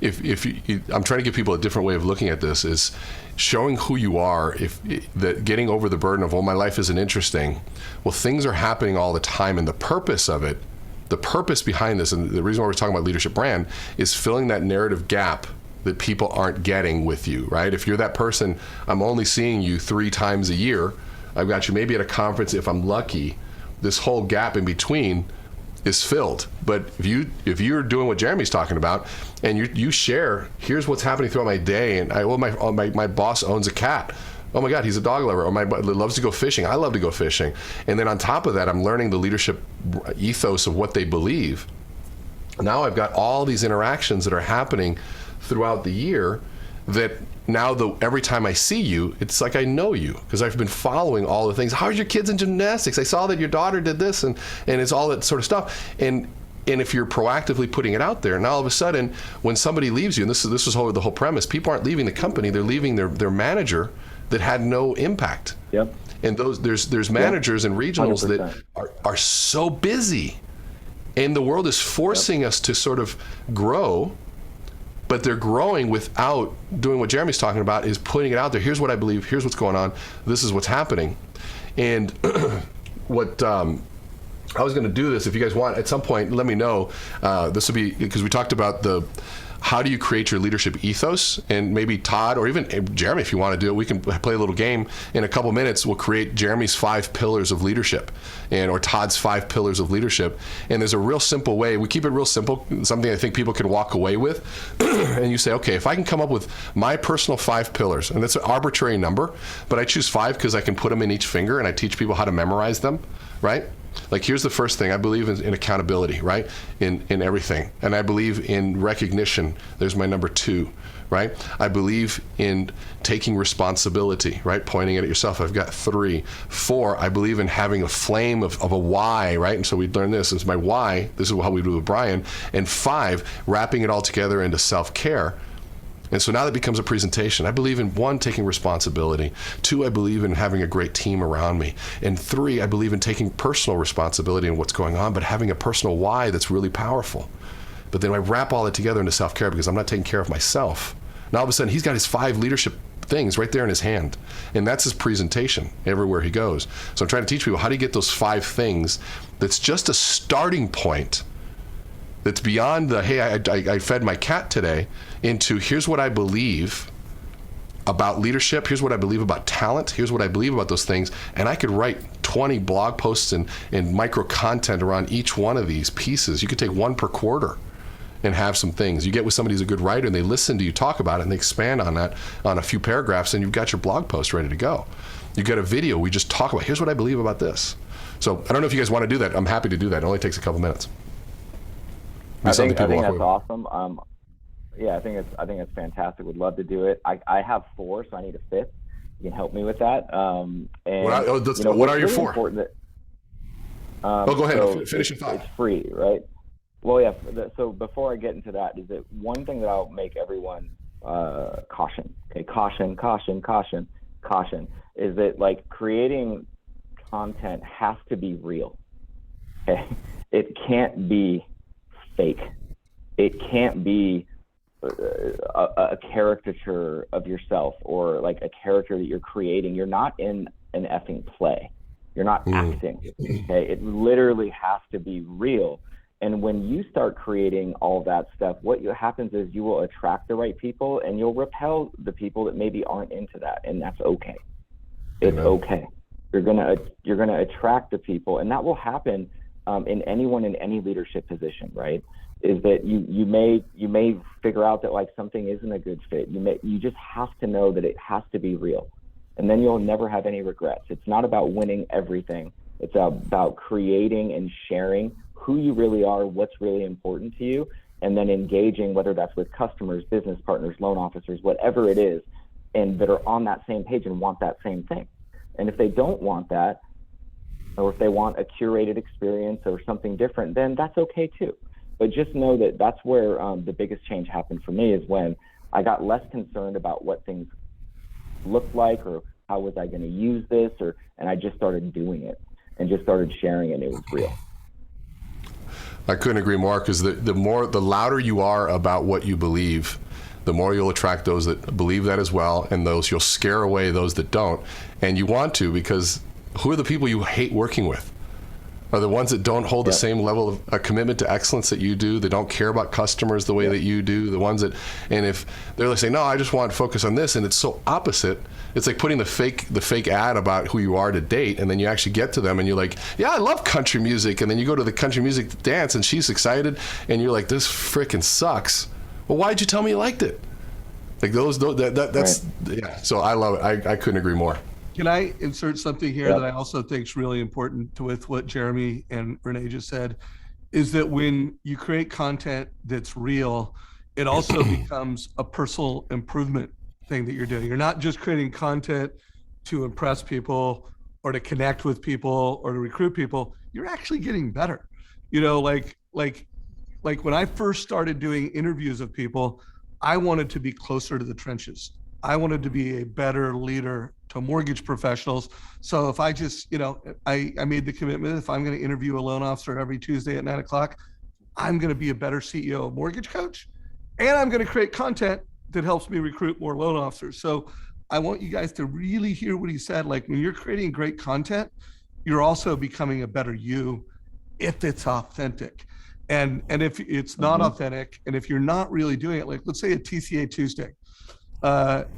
If I'm trying to give people a different way of looking at this is showing who you are. That getting over the burden of, my life isn't interesting. Well, things are happening all the time, and the purpose of it. The purpose behind this, and the reason why we're talking about leadership brand, is filling that narrative gap that people aren't getting with you, right? If you're that person, I'm only seeing you 3 times a year. I've got you maybe at a conference if I'm lucky. This whole gap in between is filled. But if you're doing what Jeremy's talking about, and you share, here's what's happening throughout my day, and my boss owns a cat. Oh my God, he's a dog lover. Or my buddy loves to go fishing. I love to go fishing. And then on top of that, I'm learning the leadership ethos of what they believe. Now I've got all these interactions that are happening throughout the year that now every time I see you, it's like I know you because I've been following all the things. How's your kids in gymnastics? I saw that your daughter did this, and it's all that sort of stuff. And if you're proactively putting it out there, now all of a sudden, when somebody leaves you, and this is the whole premise, people aren't leaving the company, they're leaving their manager that had no impact.
Yep.
And there's managers and regionals
100%.
that are so busy, and the world is forcing us to sort of grow, but they're growing without doing what Jeremy's talking about, is putting it out there. Here's what I believe, here's what's going on, this is what's happening. And what I was going to do this, if you guys want, at some point, let me know. This will be, because we talked about how do you create your leadership ethos, and maybe Todd or even Jeremy, if you want to do it, we can play a little game in a couple minutes. We'll create Jeremy's 5 pillars of leadership, or Todd's 5 pillars of leadership. And there's a real simple way. We keep it real simple, something I think people can walk away with. And you say, okay, if I can come up with my personal 5 pillars, and that's an arbitrary number, but I choose 5 because I can put them in each finger, and I teach people how to memorize them, right? Like, here's the first thing. I believe in accountability, right? In everything. And I believe in recognition. There's my number 2, right? I believe in taking responsibility, right? Pointing it at yourself. I've got 3. 4, I believe in having a flame of a why, right? And so we learned this is my why. This is how we do with Brian. And 5, wrapping it all together into self-care. And so now that becomes a presentation. I believe in 1, taking responsibility. 2, I believe in having a great team around me. And 3, I believe in taking personal responsibility in what's going on, but having a personal why that's really powerful. But then I wrap all that together into self-care because I'm not taking care of myself. Now all of a sudden he's got his 5 leadership things right there in his hand. And that's his presentation everywhere he goes. So I'm trying to teach people, how do you get those 5 things that's just a starting point, that's beyond the, hey, I fed my cat today, into here's what I believe about leadership, here's what I believe about talent, here's what I believe about those things, and I could write 20 blog posts and micro content around each one of these pieces. You could take 1 per quarter and have some things. You get with somebody who's a good writer and they listen to you talk about it and they expand on that on a few paragraphs, and you've got your blog post ready to go. You got a video, we just talk about, here's what I believe about this. So I don't know if you guys want to do that. I'm happy to do that. It only takes a couple minutes.
I think that's awesome. Yeah, I think it's fantastic. Would love to do it. I have 4, so I need a 5th. You can help me with that.
What are your 4?
Go ahead.
So finish your 5.
It's free, right? Well, yeah. So before I get into that, is that one thing that I'll make everyone caution. Okay, caution. Is that, like, creating content has to be real. Okay, it can't be fake. It can't be a caricature of yourself, or like a character that you're creating. You're not in an effing play. You're not acting. Okay, it literally has to be real. And when you start creating all that stuff, what happens is you will attract the right people, and you'll repel the people that maybe aren't into that, and that's okay. It's okay. You're gonna attract the people, and that will happen in anyone in any leadership position, right? Is that you may figure out that, like, something isn't a good fit. You just have to know that it has to be real, and then you'll never have any regrets. It's not about winning everything. It's about creating and sharing who you really are, what's really important to you, and then engaging, whether that's with customers, business partners, loan officers, whatever it is, and that are on that same page and want that same thing. And if they don't want that, or if they want a curated experience or something different, then that's okay too. But just know that that's where the biggest change happened for me, is when I got less concerned about what things looked like, or how was I going to use this, and I just started doing it and just started sharing it. It was real.
I couldn't agree more, because the louder you are about what you believe, the more you'll attract those that believe that as well, and you'll scare away those that don't. And you want to, because who are the people you hate working with? Are the ones that don't hold the same level of a commitment to excellence that you do, that don't care about customers the way that you do, the ones that, and if they're like saying, no, I just want to focus on this, and it's so opposite. It's like putting the fake ad about who you are to date, and then you actually get to them and you're like, yeah, I love country music, and then you go to the country music dance and she's excited, and you're like, this freaking sucks. Well, why'd you tell me you liked it? Like that's right. Yeah. So I love it. I couldn't agree more.
Can I insert something here that I also think is really important with what Jeremy and Rene just said, is that when you create content that's real, it also becomes a personal improvement thing that you're doing. You're not just creating content to impress people or to connect with people or to recruit people. You're actually getting better. You know, like when I first started doing interviews of people, I wanted to be closer to the trenches. I wanted to be a better leader to mortgage professionals. So if I just, I made the commitment, if I'm going to interview a loan officer every Tuesday at 9:00, I'm going to be a better CEO mortgage coach, and I'm going to create content that helps me recruit more loan officers. So I want you guys to really hear what he said. Like when you're creating great content, you're also becoming a better you if it's authentic. And if it's not authentic, and if you're not really doing it, like let's say a TCA Tuesday,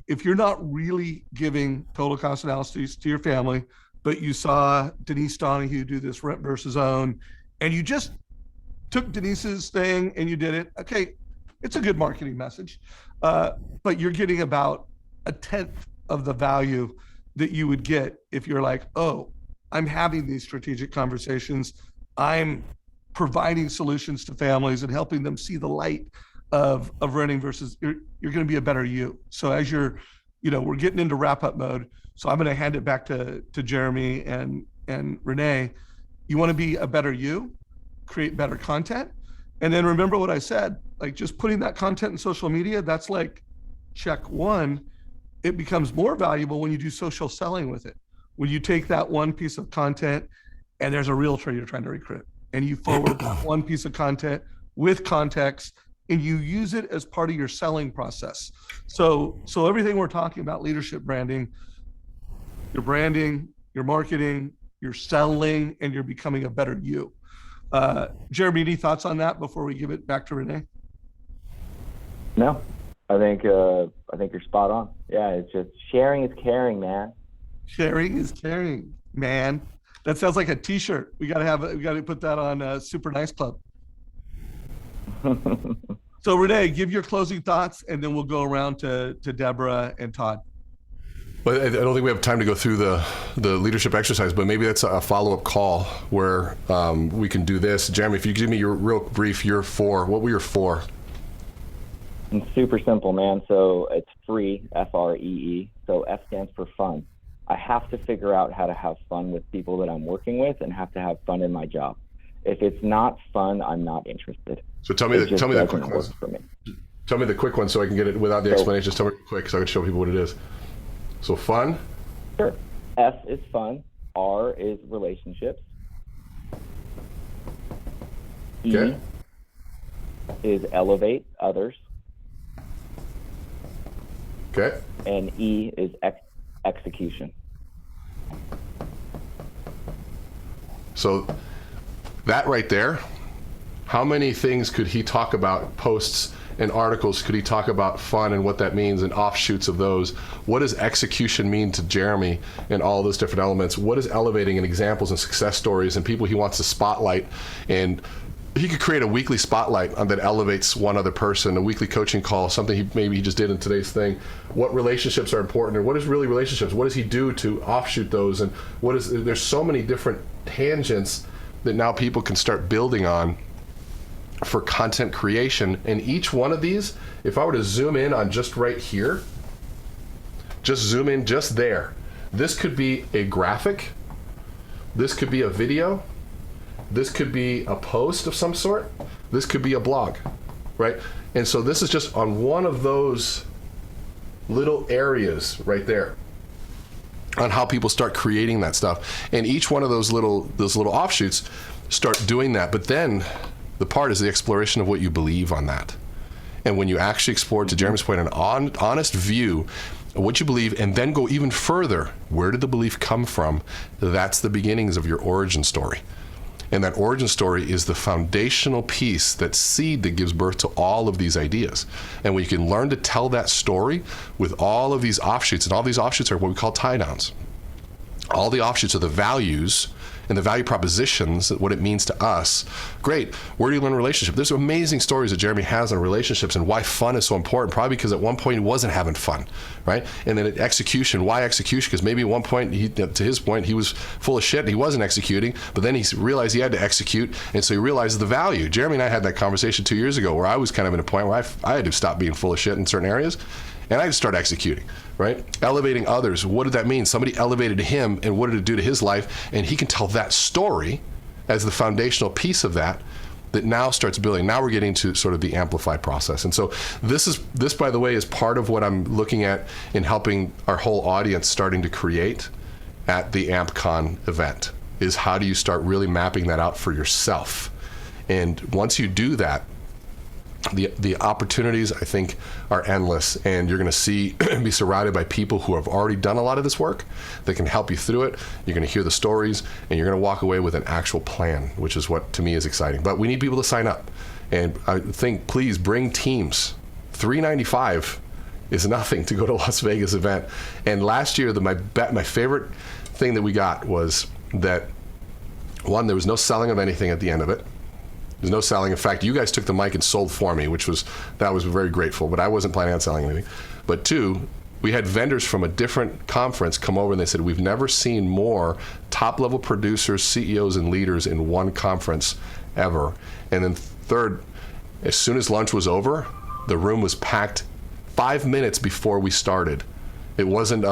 if you're not really giving total cost analysis to your family, but you saw Denise Donahue do this rent versus own, and you just took Denise's thing and you did it, okay, it's a good marketing message, but you're getting about 1/10 of the value that you would get if you're like, oh, I'm having these strategic conversations, I'm providing solutions to families and helping them see the light of renting versus you're going to be a better you. So as you're, we're getting into wrap up mode. So I'm going to hand it back to Jeremy and Rene. You want to be a better you, create better content. And then remember what I said, like just putting that content in social media, that's like check one. It becomes more valuable when you do social selling with it. When you take that one piece of content and there's a realtor you're trying to recruit and you forward that one piece of content with context and you use it as part of your selling process. So everything we're talking about, leadership branding, your marketing, your selling, and you're becoming a better you. Jeremy, any thoughts on that before we give it back to Rene?
No, I think you're spot on. Yeah, it's just sharing is caring, man.
Sharing is caring, man. That sounds like a T-shirt. We got to put that on Super Nice Club. So Rene, give your closing thoughts, and then we'll go around to Deborah and Todd.
But I don't think we have time to go through the leadership exercise, but maybe that's a follow-up call where we can do this. Jeremy, if you give me your real brief, your 4, what were your 4?
It's super simple, man. So it's free, F-R-E-E. So F stands for fun. I have to figure out how to have fun with people that I'm working with and have to have fun in my job. If it's not fun, I'm not interested.
So tell me the quick ones.
For me.
Tell me the quick one so I can get it without the explanation. Just tell me quick so I can show people what it is. So fun.
Sure. F is fun. R is relationships.
Okay.
E is elevate others.
Okay.
And E is execution.
So that right there, how many things could he talk about, posts and articles, could he talk about fun and what that means and offshoots of those? What does execution mean to Jeremy and all those different elements? What is elevating and examples and success stories and people he wants to spotlight? And he could create a weekly spotlight that elevates one other person, a weekly coaching call, something he just did in today's thing. What relationships are important, or what is really relationships? What does he do to offshoot those? And there's so many different tangents that now people can start building on for content creation. And each one of these, if I were to zoom in on just right here, just zoom in just there, this could be a graphic, this could be a video, this could be a post of some sort, this could be a blog, right? And so this is just on one of those little areas right there on how people start creating that stuff. And each one of those little offshoots start doing that. But then the part is the exploration of what you believe on that. And when you actually explore, to Jeremy's point, an honest view of what you believe, and then go even further, where did the belief come from? That's the beginnings of your origin story. And that origin story is the foundational piece, that seed that gives birth to all of these ideas. And when you can learn to tell that story with all of these offshoots, and all these offshoots are what we call tie downs. All the offshoots are the values and the value propositions, what it means to us. Great. Where do you learn relationship? There's amazing stories that Jeremy has on relationships and why fun is so important. Probably because at one point he wasn't having fun, right? And then execution. Why execution? Because maybe at one point, to his point, he was full of shit and he wasn't executing, but then he realized he had to execute, and so he realized the value. Jeremy and I had that conversation 2 years ago where I was kind of in a point where I had to stop being full of shit in certain areas, and I had to start executing, right? Elevating others. What did that mean? Somebody elevated him, and what did it do to his life? And he can tell that story as the foundational piece of that now starts building. Now we're getting to sort of the amplified process. And so this, by the way, is part of what I'm looking at in helping our whole audience starting to create at the Amplicon event, is how do you start really mapping that out for yourself? And once you do that, the opportunities, I think, are endless, and you're going to see be surrounded by people who have already done a lot of this work that can help you through it. You're going to hear the stories, and you're going to walk away with an actual plan, which is what to me is exciting. But we need people to sign up, and I think please bring teams. $395 is nothing to go to a Las Vegas event. And last year, my favorite thing that we got was that, one, there was no selling of anything at the end of it. There's no selling. In fact, you guys took the mic and sold for me, that was very grateful, but I wasn't planning on selling anything. But two, we had vendors from a different conference come over and they said, we've never seen more top-level producers, CEOs, and leaders in one conference ever. And then third, as soon as lunch was over, the room was packed 5 minutes before we started. It wasn't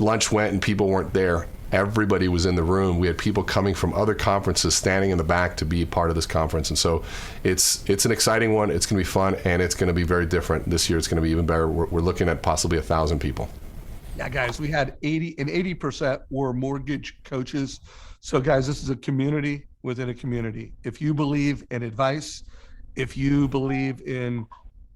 lunch went and people weren't there. Everybody was in the room. We had people coming from other conferences standing in the back to be part of this conference. And so it's an exciting one. It's going to be fun, and it's going to be very different. This year it's going to be even better. We're looking at possibly 1,000 people.
Yeah, guys, we had 80% were mortgage coaches. So guys, this is a community within a community. If you believe in advice, if you believe in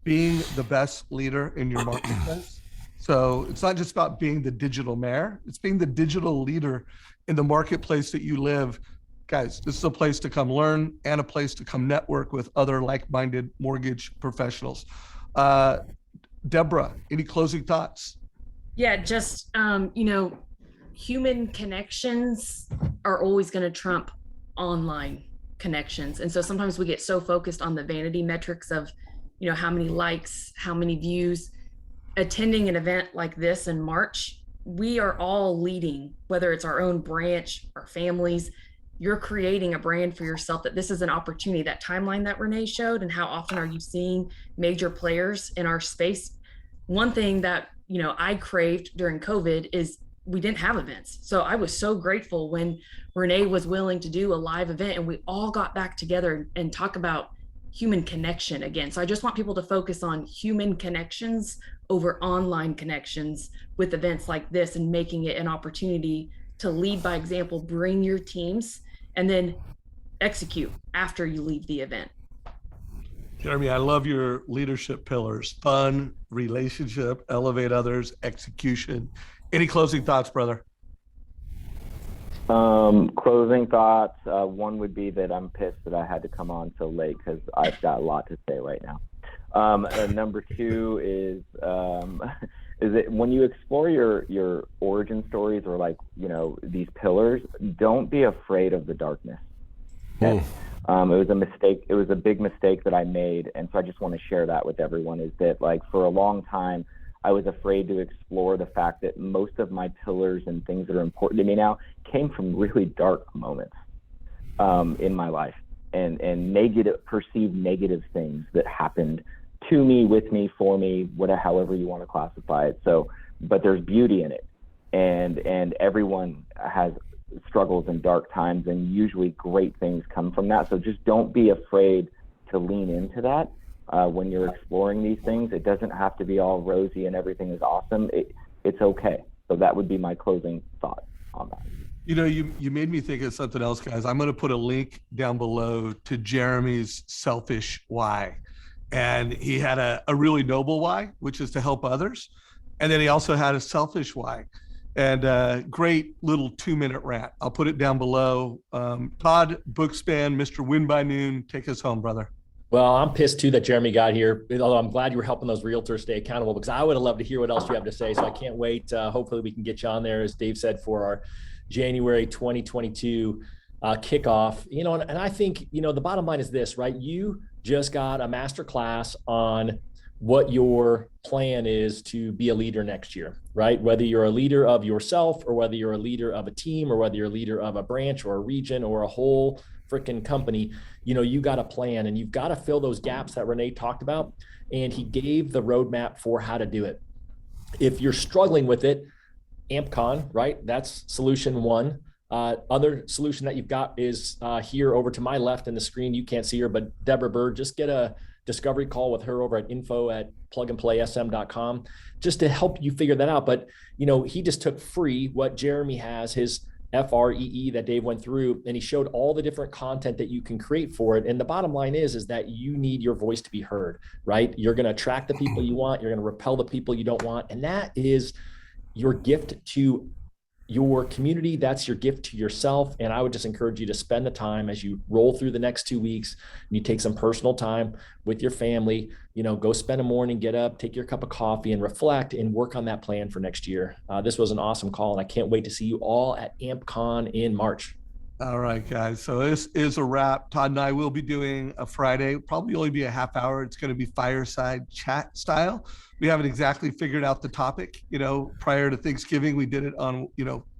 being the best leader in your marketplace, so it's not just about being the digital mayor, it's being the digital leader in the marketplace that you live. Guys, this is a place to come learn and a place to come network with other like-minded mortgage professionals. Deborah, any closing thoughts?
Yeah, just, human connections are always going to trump online connections. And so sometimes we get so focused on the vanity metrics of, how many likes, how many views. Attending an event like this in March, we are all leading, whether it's our own branch, our families. You're creating a brand for yourself, that this is an opportunity. That timeline that Rene showed, and how often are you seeing major players in our space? One thing that, I craved during COVID is we didn't have events. So I was so grateful when Rene was willing to do a live event and we all got back together and talk about human connection again. So I just want people to focus on human connections over online connections with events like this, and making it an opportunity to lead by example, bring your teams, and then execute after you leave the event.
Jeremy, I love your leadership pillars: fun, relationship, elevate others, execution. Any closing thoughts, brother?
Closing thoughts. One would be that I'm pissed that I had to come on so late because I've got a lot to say right now. Number two is that when you explore your origin stories, or these pillars, don't be afraid of the darkness. Okay? It was a mistake. It was a big mistake that I made. And so I just want to share that with everyone, is that for a long time, I was afraid to explore the fact that most of my pillars and things that are important to me now came from really dark moments in my life, and perceived negative things that happened to me, with me, for me, however you want to classify it. So, but there's beauty in it, and everyone has struggles and dark times, and usually great things come from that. So just don't be afraid to lean into that. When you're exploring these things, it doesn't have to be all rosy and everything is awesome. It's okay. So that would be my closing thought on that.
You made me think of something else, guys. I'm going to put a link down below to Jeremy's selfish why. And he had a really noble why, which is to help others. And then he also had a selfish why. And great little 2-minute rant. I'll put it down below. Todd Bookspan, Mr. Win by Noon, take us home, brother.
Well, I'm pissed too that Jeremy got here, although I'm glad you were helping those realtors stay accountable, because I would have loved to hear what else you have to say. So I can't wait. Hopefully we can get you on there, as Dave said, for our January 2022 kickoff. And I think, the bottom line is this, right? You just got a master class on what your plan is to be a leader next year, right? Whether you're a leader of yourself, or whether you're a leader of a team, or whether you're a leader of a branch or a region or a whole freaking company, you got a plan, and you've got to fill those gaps that Rene talked about. And he gave the roadmap for how to do it. If you're struggling with it, Amplicon, right? That's solution one. Other solution that you've got is here over to my left in the screen. You can't see her, but Deborah Bird, just get a discovery call with her over at info@plugandplaysm.com, just to help you figure that out. But, he just took free what Jeremy has, his FREE that Dave went through, and he showed all the different content that you can create for it. And the bottom line is that you need your voice to be heard, right? You're going to attract the people you want. You're going to repel the people you don't want. And that is your gift to your community. That's your gift to yourself. And I would just encourage you to spend the time as you roll through the next 2 weeks, and you take some personal time with your family, go spend a morning, get up, take your cup of coffee and reflect and work on that plan for next year. This was an awesome call, and I can't wait to see you all at Amplicon in March.
All right, guys. So this is a wrap. Todd and I will be doing a Friday, probably only be a half hour. It's going to be fireside chat style. We haven't exactly figured out the topic. Prior to Thanksgiving, we did it on,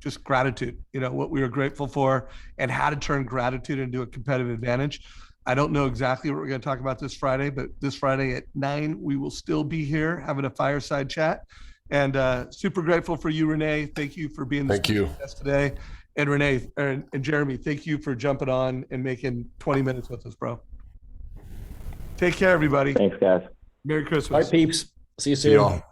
just gratitude, what we were grateful for and how to turn gratitude into a competitive advantage. I don't know exactly what we're going to talk about this Friday, but this Friday at 9, we will still be here having a fireside chat. And super grateful for you, Rene. Thank you for being
Thank you
guest today. And Rene and Jeremy, thank you for jumping on and making 20 minutes with us, bro. Take care, everybody.
Thanks, guys.
Merry Christmas.
All right, peeps. See you soon.
See y'all.